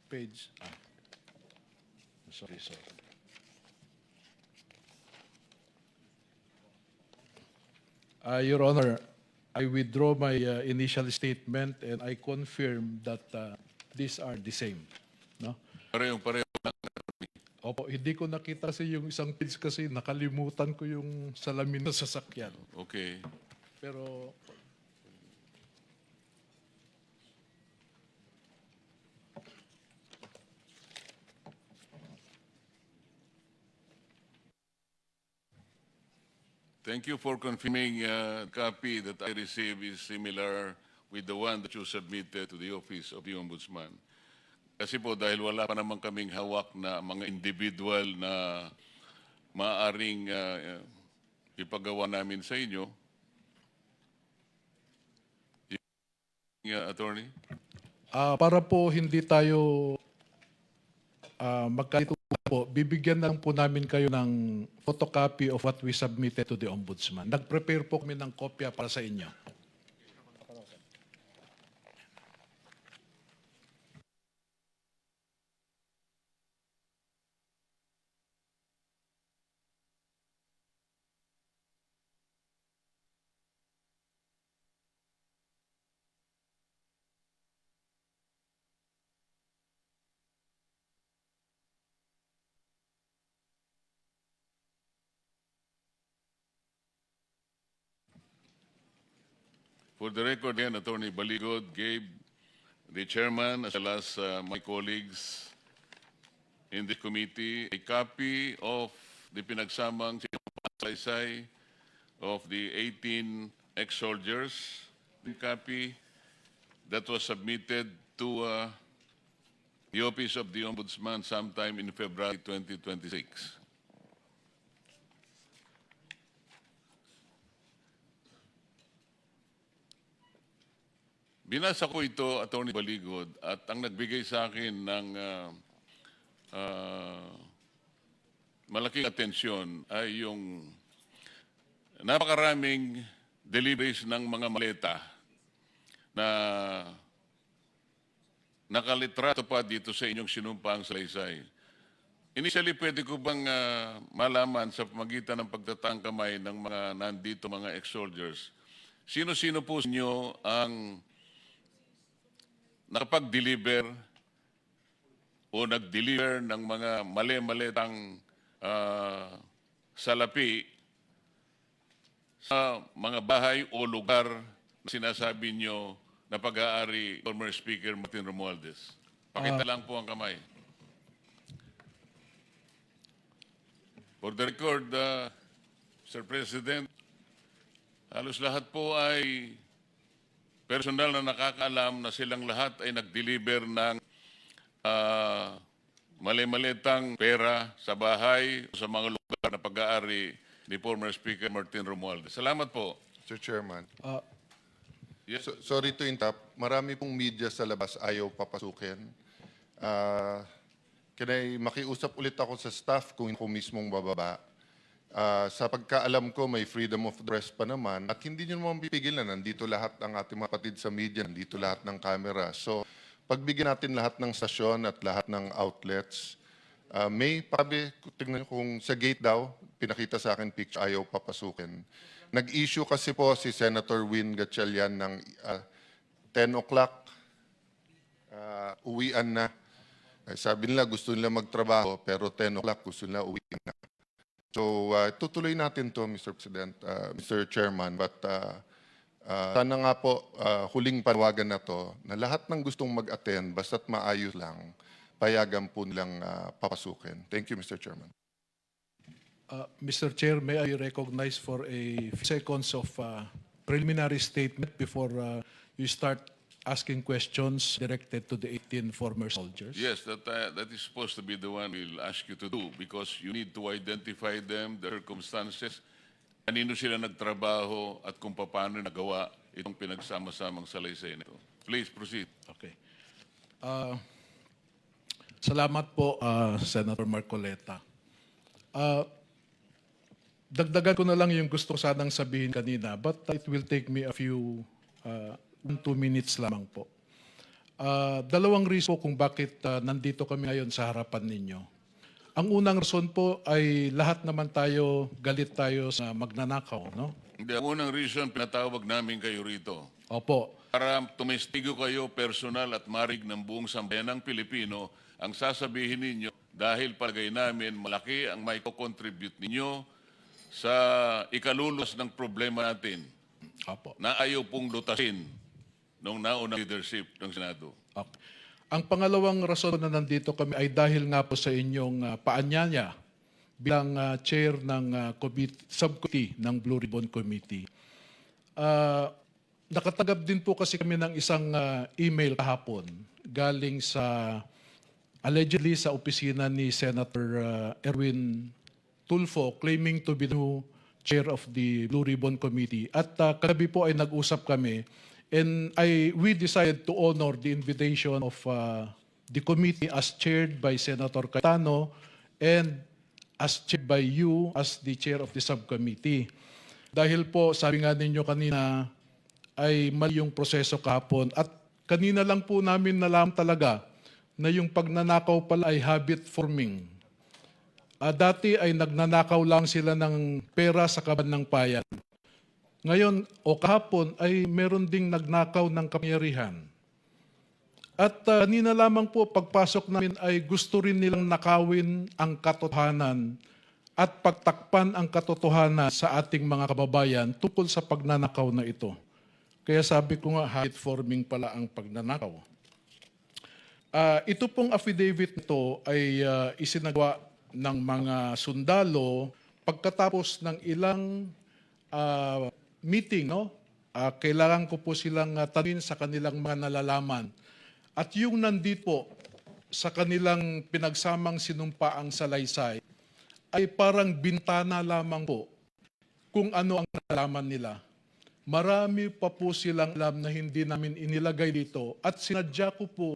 page, sorry. Your Honor, I withdraw my initial statement and I confirm that these are the same. No? Parehong-pareho. Opo, hindi ko nakita kasi yung isang page kasi nakalimutan ko yung salamin sa sasakyan. Okay. Pero Thank you for confirming copy that I received is similar with the one that you submitted to the Office of the Ombudsman. Kasi po dahil wala pa naman kaming hawak na mga individual na maaaring ipagawa namin sa inyo, Attorney? para po hindi tayo magkalito po, bibigyan na lang po namin kayo ng photocopy of what we submitted to the Ombudsman. Nag-prepare po kami ng kopya para sa inyo. For the record, again, Attorney Baligod gave the chairman as well as my colleagues in the committee a copy of the pinagsamang salaysay of the 18 ex-soldiers. The copy that was submitted to the Office of the Ombudsman sometime in February 2026. Binasa ko ito, Attorney Baligod, at ang nagbigay sa akin ng malaking atensyon ay yung napakaraming deliveries ng mga maleta na nakalitrato pa dito sa inyong sinumpang salaysay. Initially, pwede ko bang malaman sa pamagitan ng pagtatangkamay ng mga nandito, mga ex-soldiers, sino-sino po sa inyo ang nakapag-deliver o nag-deliver ng mga mali-malitang salapi sa mga bahay o lugar na sinasabi nyo na pag-aari former Speaker Martin Romualdez? Pakita lang po ang kamay. For the record, Sir President, halos lahat po ay personal na nakakaalam na silang lahat ay nag-deliver ng mali-malitang pera sa bahay o sa mga lugar na pag-aari ni former Speaker Martin Romualdez. Salamat po. Mr. Chairman, Yes. sorry to interrupt. Marami pong media sa labas ayaw papasukin. Makiusap ulit ako sa staff kung ako mismong bababa. Sa pagkaalam ko, may freedom of dress pa naman at hindi nyo naman pipigil na nandito lahat ng ating mga kapatid sa media, nandito lahat ng camera. So, pagbigyan natin lahat ng stasyon at lahat ng outlets, may pabi, tingnan nyo kung sa gate daw, pinakita sa akin picture, ayaw papasukin. Nag-issue kasi po si Senator Win Gatchalian ng 10 o'clock, uwian na. Sabi nila gusto nila magtrabaho pero 10 o'clock gusto nila uwian na. So, tutuloy natin to, Mr. President, Mr. Chairman. But sana nga po, huling panawagan na to, na lahat ng gustong mag-attend, basta't maayos lang, payagan po nilang papasukin. Thank you, Mr. Chairman. Mr. Chair, may I recognize for a few seconds of preliminary statement before you start asking questions directed to the 18 former soldiers? Yes, that is supposed to be the one we'll ask you to do because you need to identify them, their circumstances, kanino sila nagtrabaho at kung paano nagawa itong pinagsama-samang salaysay nito. Please proceed. Okay. Salamat po, Senator Marcoleta. Dagdagan ko na lang yung gusto ko sanang sabihin kanina, but it will take me a few, 2 minutes lamang po. Dalawang reason po kung bakit nandito kami ngayon sa harapan ninyo. Ang unang rason po ay lahat naman tayo, galit tayo sa magnanakaw, no? Hindi, ang unang reason, pinatawag namin kayo rito Opo. para tumestigo kayo personal at marig ng buong sambayan ng Pilipino ang sasabihin ninyo dahil palagay namin malaki ang may contribute ninyo sa ikalulus ng problema natin Opo. na ayaw pong lutasin ng naunang leadership ng Senado. Okay. Ang pangalawang rason na nandito kami ay dahil nga po sa inyong paanyaya bilang chair ng subcommittee ng Blue Ribbon Committee. Nakatanggap din po kasi kami ng isang email kahapon galing sa allegedly sa opisina ni Senator Erwin Tulfo claiming to be the new chair of the Blue Ribbon Committee. At kagabi po ay nag-usap kami and we decided to honor the invitation of the committee as chaired by Senator Cayetano and as chaired by you as the chair of the subcommittee. Dahil po, sabi nga ninyo kanina, ay mali yung proseso kahapon. At kanina lang po namin nalaman talaga na yung pagnanakaw pala ay habit forming. Dati ay nagnanakaw lang sila ng pera sa kaban ng bayan. Ngayon o kahapon ay meron ding nagnakaw ng kapangyarihan. At kanina lamang po pagpasok namin ay gusto rin nilang nakawin ang katotohanan at pagtakpan ang katotohanan sa ating mga kababayan tungkol sa pagnanakaw na ito. Kaya sabi ko nga, habit forming pala ang pagnanakaw. Ito pong affidavit nito ay isinagawa ng mga sundalo pagkatapos ng ilang meeting, no? Kailangan ko po silang tanungin sa kanilang mga nalalaman. At yung nandito po sa kanilang pinagsamang sinumpaang salaysay ay parang bintana lamang po kung ano ang nalalaman nila. Marami pa po silang alam na hindi namin inilagay dito at sinadya ko po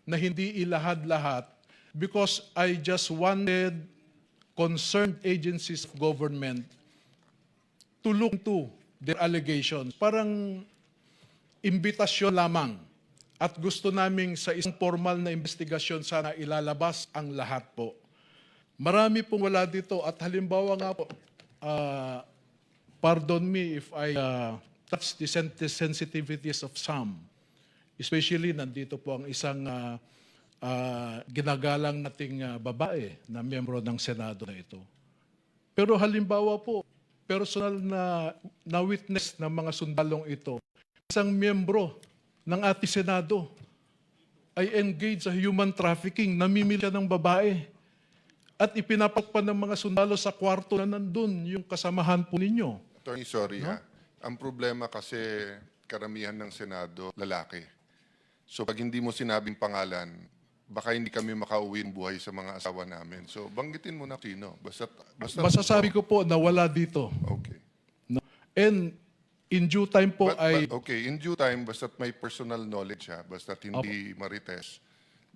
na hindi ilahad-lahat because I just wanted concerned agencies of government to look into their allegations. Parang imbitasyon lamang. At gusto naming sa isang formal na investigasyon sana ilalabas ang lahat po. Marami pong wala dito at halimbawa nga po, pardon me if I touch the sensitivities of some. Especially nandito po ang isang ginagalang nating babae na miyembro ng Senado na ito. Pero halimbawa po, personal na witness ng mga sundalong ito, isang miyembro ng ating Senado ay engaged sa human trafficking, namimili siya ng babae. At ipinapakpan ng mga sundalo sa kwarto na nandun yung kasamahan po ninyo. Attorney, sorry ha. Ang problema kasi karamihan ng Senado, lalaki. So pag hindi mo sinabing pangalan, baka hindi kami makauwi ng buhay sa mga asawa namin. So banggitin mo na sino. Basta Masasabi ko po na wala dito. Okay. No? And in due time po ay... Okay, in due time, basta't may personal knowledge ha, basta't hindi marites,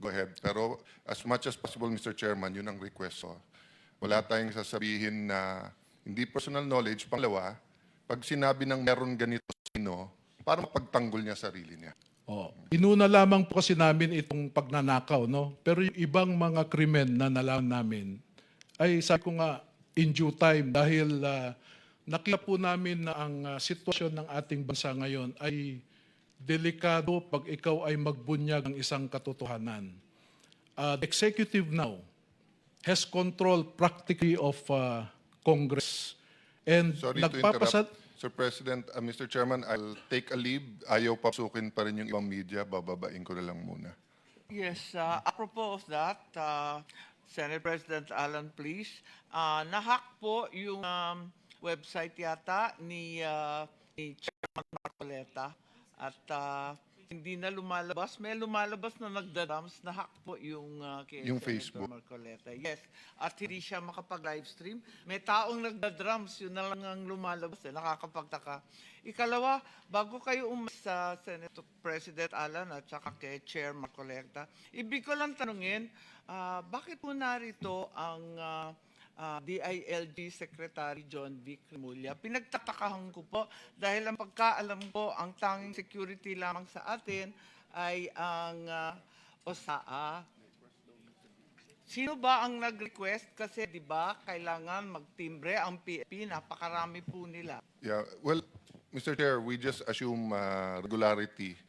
go ahead. Pero as much as possible, Mr. Chairman, yun ang request ko. Wala tayong sasabihin na hindi personal knowledge. Pangalawa, pag sinabi ng meron ganito sino, para mapagtanggol niya sarili niya. Inuna lamang po kasi namin itong pagnanakaw, no? Pero yung ibang mga krimen na nalaman namin, ay sabi ko nga, in due time, dahil nakita po namin na ang sitwasyon ng ating bansa ngayon ay delikado pag ikaw ay magbunyag ng isang katotohanan. The executive now has control practically of Congress. And Sorry to interrupt, Sir President, Mr. Chairman, I'll take a leave. Ayaw papasukin pa rin yung ibang media, bababain ko na lang muna. Yes, apropos of that, Senate President Alan, please, nahack po yung website yata ni Chairman Marcoleta at hindi na lumalabas. May lumalabas na nagda-dumps na hack po yung kay Yung Senator Facebook. Marcoleta. Yes. At hindi siya makapag-livestream. May taong nagda-drums, yun na lang ang lumalabas. Nakakapagtaka. Ikalawa, bago kayo sa Senator President Alan at saka kay Chair Marcoleta, ibig ko lang tanungin, bakit po narito ang DILG Secretary John V. Cremulya? Pinagtatakahan ko po dahil ang pagkaalam ko, ang tanging security lamang sa atin ay ang OSAA. Sino ba ang nag-request? Kasi di ba kailangan magtimbre ang PNP, napakarami po nila. Yeah, well, Mr. Chair, we just assume regularity.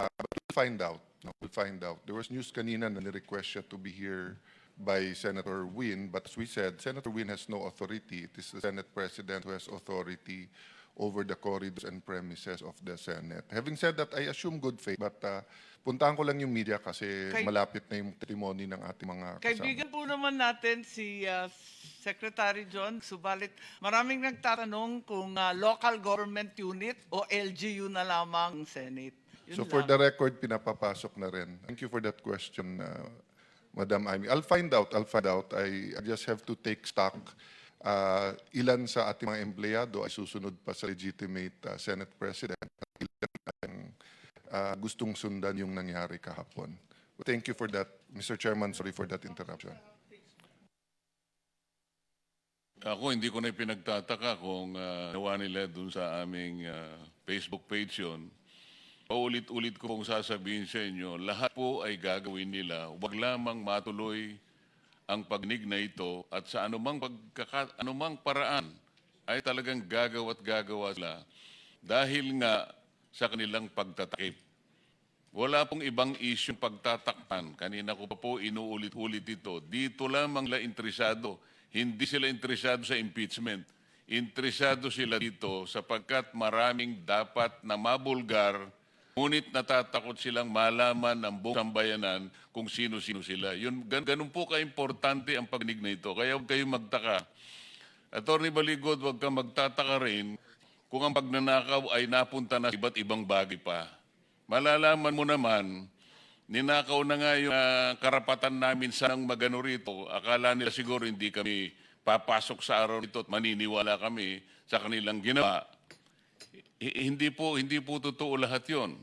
But we'll find out. No, we'll find out. There was news kanina na ni-request siya to be here by Senator Win, but as we said, Senator Win has no authority. It is the Senate President who has authority over the corridors and premises of the Senate. Having said that, I assume good faith, but puntahan ko lang yung media kasi malapit na yung testimony ng ating mga kasama. Kaibigan po naman natin si Secretary John, subalit maraming nagtatanong kung local government unit o LGU na lamang ang Senate. Yun So for lang. the record, pinapapasok na rin. Thank you for that question, Madam Amy. I'll find out. I just have to take stock. Ilan sa ating mga empleyado ay susunod pa sa legitimate Senate President at ilan ang gustong sundan yung nangyari kahapon. Thank you for that, Mr. Chairman. Sorry for that interruption. Ako, hindi ko na pinagtataka kung nawa nila dun sa aming Facebook page yun. Paulit-ulit ko kung sasabihin sa inyo, lahat po ay gagawin nila. Huwag lamang matuloy ang pagnig na ito at sa anumang paraan ay talagang gagawa sila dahil nga sa kanilang pagtatakip. Wala pong ibang isyong pagtatakpan. Kanina ko pa po inuulit-ulit ito. Dito lamang sila interesado. Hindi sila interesado sa impeachment. Interesado sila dito sapagkat maraming dapat na mabulgar. Ngunit natatakot silang malaman ng buong sambayanan kung sino-sino sila. Ganun po ka-importante ang pagnig na ito. Kaya huwag kayong magtaka. Attorney Baligod, huwag kang magtataka rin kung ang pagnanakaw ay napunta na sa iba't ibang bagay pa. Malalaman mo naman, ninakaw na nga yung karapatan namin sa magano rito. Akala nila siguro hindi kami papasok sa araw nito at maniniwala kami sa kanilang ginawa. Hindi po totoo lahat yon.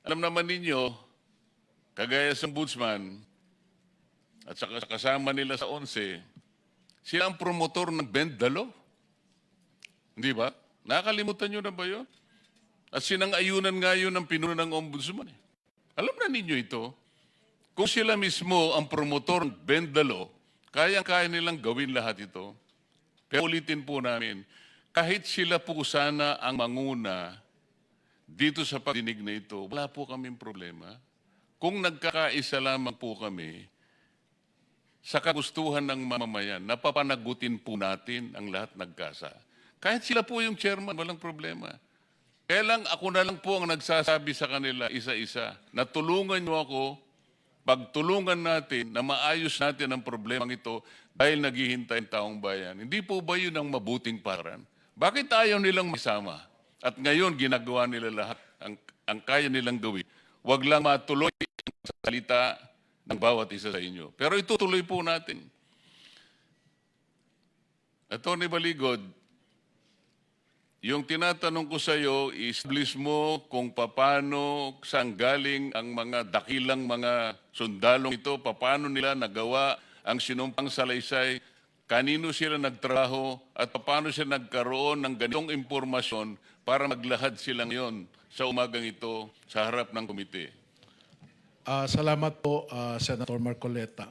Alam naman ninyo, kagaya sa ombudsman at saka kasama nila sa 11, sila ang promotor ng bend the law. Hindi ba? Nakakalimutan nyo na ba yun? At sinang-ayunan nga yun ng pinuno ng ombudsman. Alam na ninyo ito. Kung sila mismo ang promotor ng bend the law, kaya nilang gawin lahat ito. Pero ulitin po namin, kahit sila po sana ang manguna dito sa pagdinig na ito, wala po kaming problema. Kung nagkakaisa lamang po kami sa kagustuhan ng mamamayan, napapanagutin po natin ang lahat nagkasa. Kahit sila po yung chairman, walang problema. Kaya lang ako na lang po ang nagsasabi sa kanila isa-isa na tulungan nyo ako, pagtulungan natin na maayos natin ang problemang ito dahil naghihintay ang taong bayan. Hindi po ba yun ang mabuting paraan? Bakit ayaw nilang masama? At ngayon, ginagawa nila lahat ang kaya nilang gawin. Huwag lang matuloy ang salita ng bawat isa sa inyo. Pero itutuloy po natin. Attorney Baligod, yung tinatanong ko sa iyo, establish mo kung paano, saan galing ang mga dakilang mga sundalong ito, paano nila nagawa ang sinumpang salaysay, kanino sila nagtrabaho at paano sila nagkaroon ng ganitong impormasyon para maglahad sila ngayon sa umagang ito sa harap ng komite. Salamat po, Senator Marcoleta.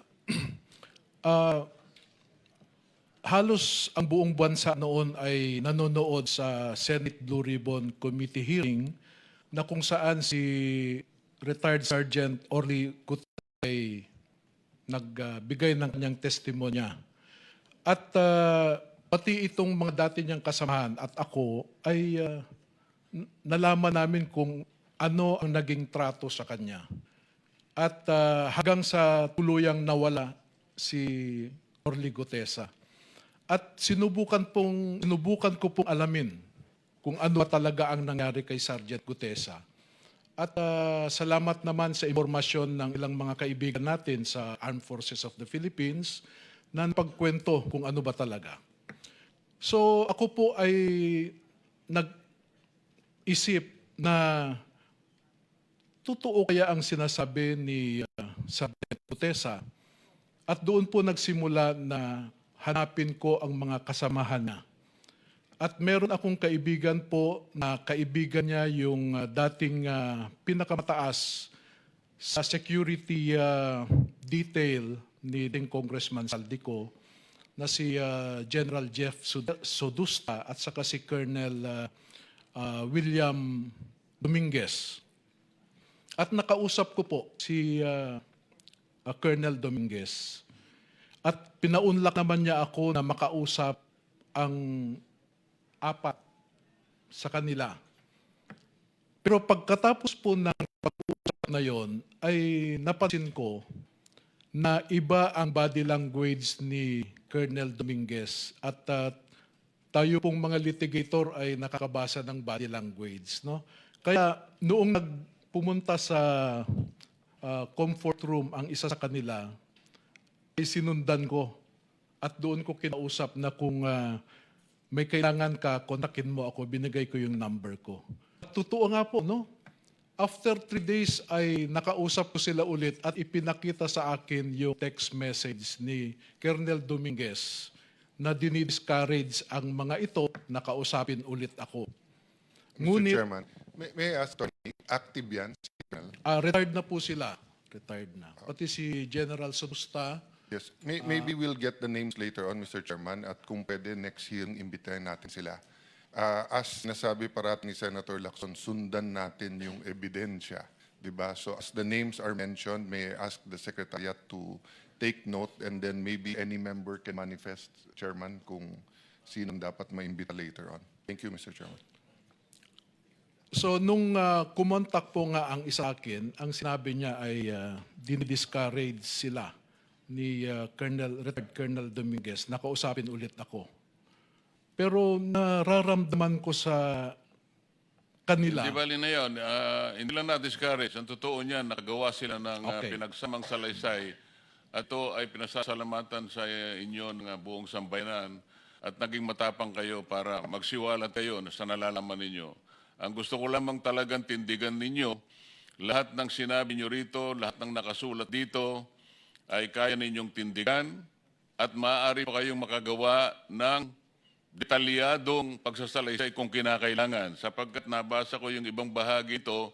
Halos ang buong bansa noon ay nanonood sa Senate Blue Ribbon Committee hearing na kung saan si retired Sergeant Orly Gutierrez ay nagbigay ng kanyang testimonya. At pati itong mga dati niyang kasamahan at ako ay nalaman namin kung ano ang naging trato sa kanya. At hanggang sa tuluyang nawala si Orly Gutesa. At sinubukan ko pong alamin kung ano talaga ang nangyari kay Sergeant Gutesa. At salamat naman sa impormasyon ng ilang mga kaibigan natin sa Armed Forces of the Philippines na pagkwento kung ano ba talaga. So ako po ay nag-isip na totoo kaya ang sinasabi ni Sergeant Putesa, at doon po nagsimula na hanapin ko ang mga kasamahan niya. At meron akong kaibigan po na kaibigan niya yung dating pinakamataas sa security detail ni ding Congressman Saldico na si General Jeff Sodusta at saka si Colonel William Dominguez. At nakausap ko po si Colonel Dominguez. At pinaunlak naman niya ako na makausap ang apat sa kanila. Pero pagkatapos po ng pag-uusap na yon, ay napansin ko na iba ang body language ni Colonel Dominguez at tayo pong mga litigator ay nakakabasa ng body language. No? Kaya noong pumunta sa comfort room ang isa sa kanila, ay sinundan ko at doon ko kinausap na kung may kailangan ka, kontakin mo ako, binigay ko yung number ko. Totoo nga po, no? After 3 days ay nakausap ko sila ulit at ipinakita sa akin yung text message ni Colonel Dominguez na dinidiscourage ang mga ito na kausapin ulit ako. Mr. Chairman, may I ask, Tony, active yan? Retired na po sila. Retired na. Pati si General Sodusta. Yes. Maybe we'll get the names later on, Mr. Chairman, at kung pwede, next hearing, imbitahin natin sila. As nasabi parati ni Senator Lacson, sundan natin yung ebidensya. Diba? So as the names are mentioned, may I ask the Secretariat to take note and then maybe any member can manifest, Chairman, kung sinong dapat maimbita later on. Thank you, Mr. Chairman. So nung kumontak po nga ang isa akin, ang sinabi niya ay dinidiscourage sila ni retired Colonel Dominguez, nakausapin ulit ako. Pero nararamdaman ko sa kanila. Di bali na yun, hindi lang na-discourage. Ang totoo niyan, nakagawa sila ng Okay. pinagsamang salaysay. At ito ay pinasasalamatan sa inyo ng buong sambayanan at naging matapang kayo para magsiwalat kayo sa nalalaman ninyo. Ang gusto ko lamang talagang tindigan ninyo, lahat ng sinabi nyo rito, lahat ng nakasulat dito, ay kaya ninyong tindigan at maaari pa kayong makagawa ng detalyadong pagsasalaysay kung kinakailangan. Sapagkat nabasa ko yung ibang bahagi ito,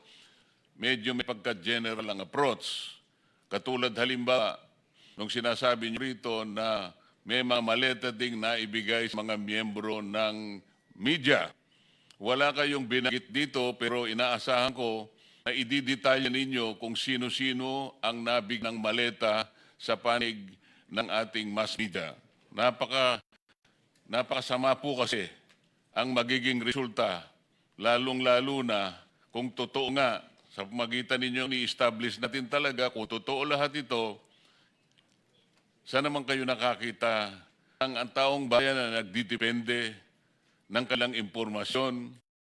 medyo may pagka-general ang approach. Katulad halimbawa, nung sinasabi nyo rito na may mga maleta ding naibigay sa mga miyembro ng media. Wala kayong binanggit dito pero inaasahan ko na ididetalya ninyo kung sino-sino ang nabig ng maleta sa panig ng ating mass media. Napakasama po kasi ang magiging resulta, lalong-lalo na kung totoo nga, sa pamagitan ninyo ni-establish natin talaga, kung totoo lahat ito, saan naman kayo nakakita ang taong bayan na nagdidepende ng kanilang impormasyon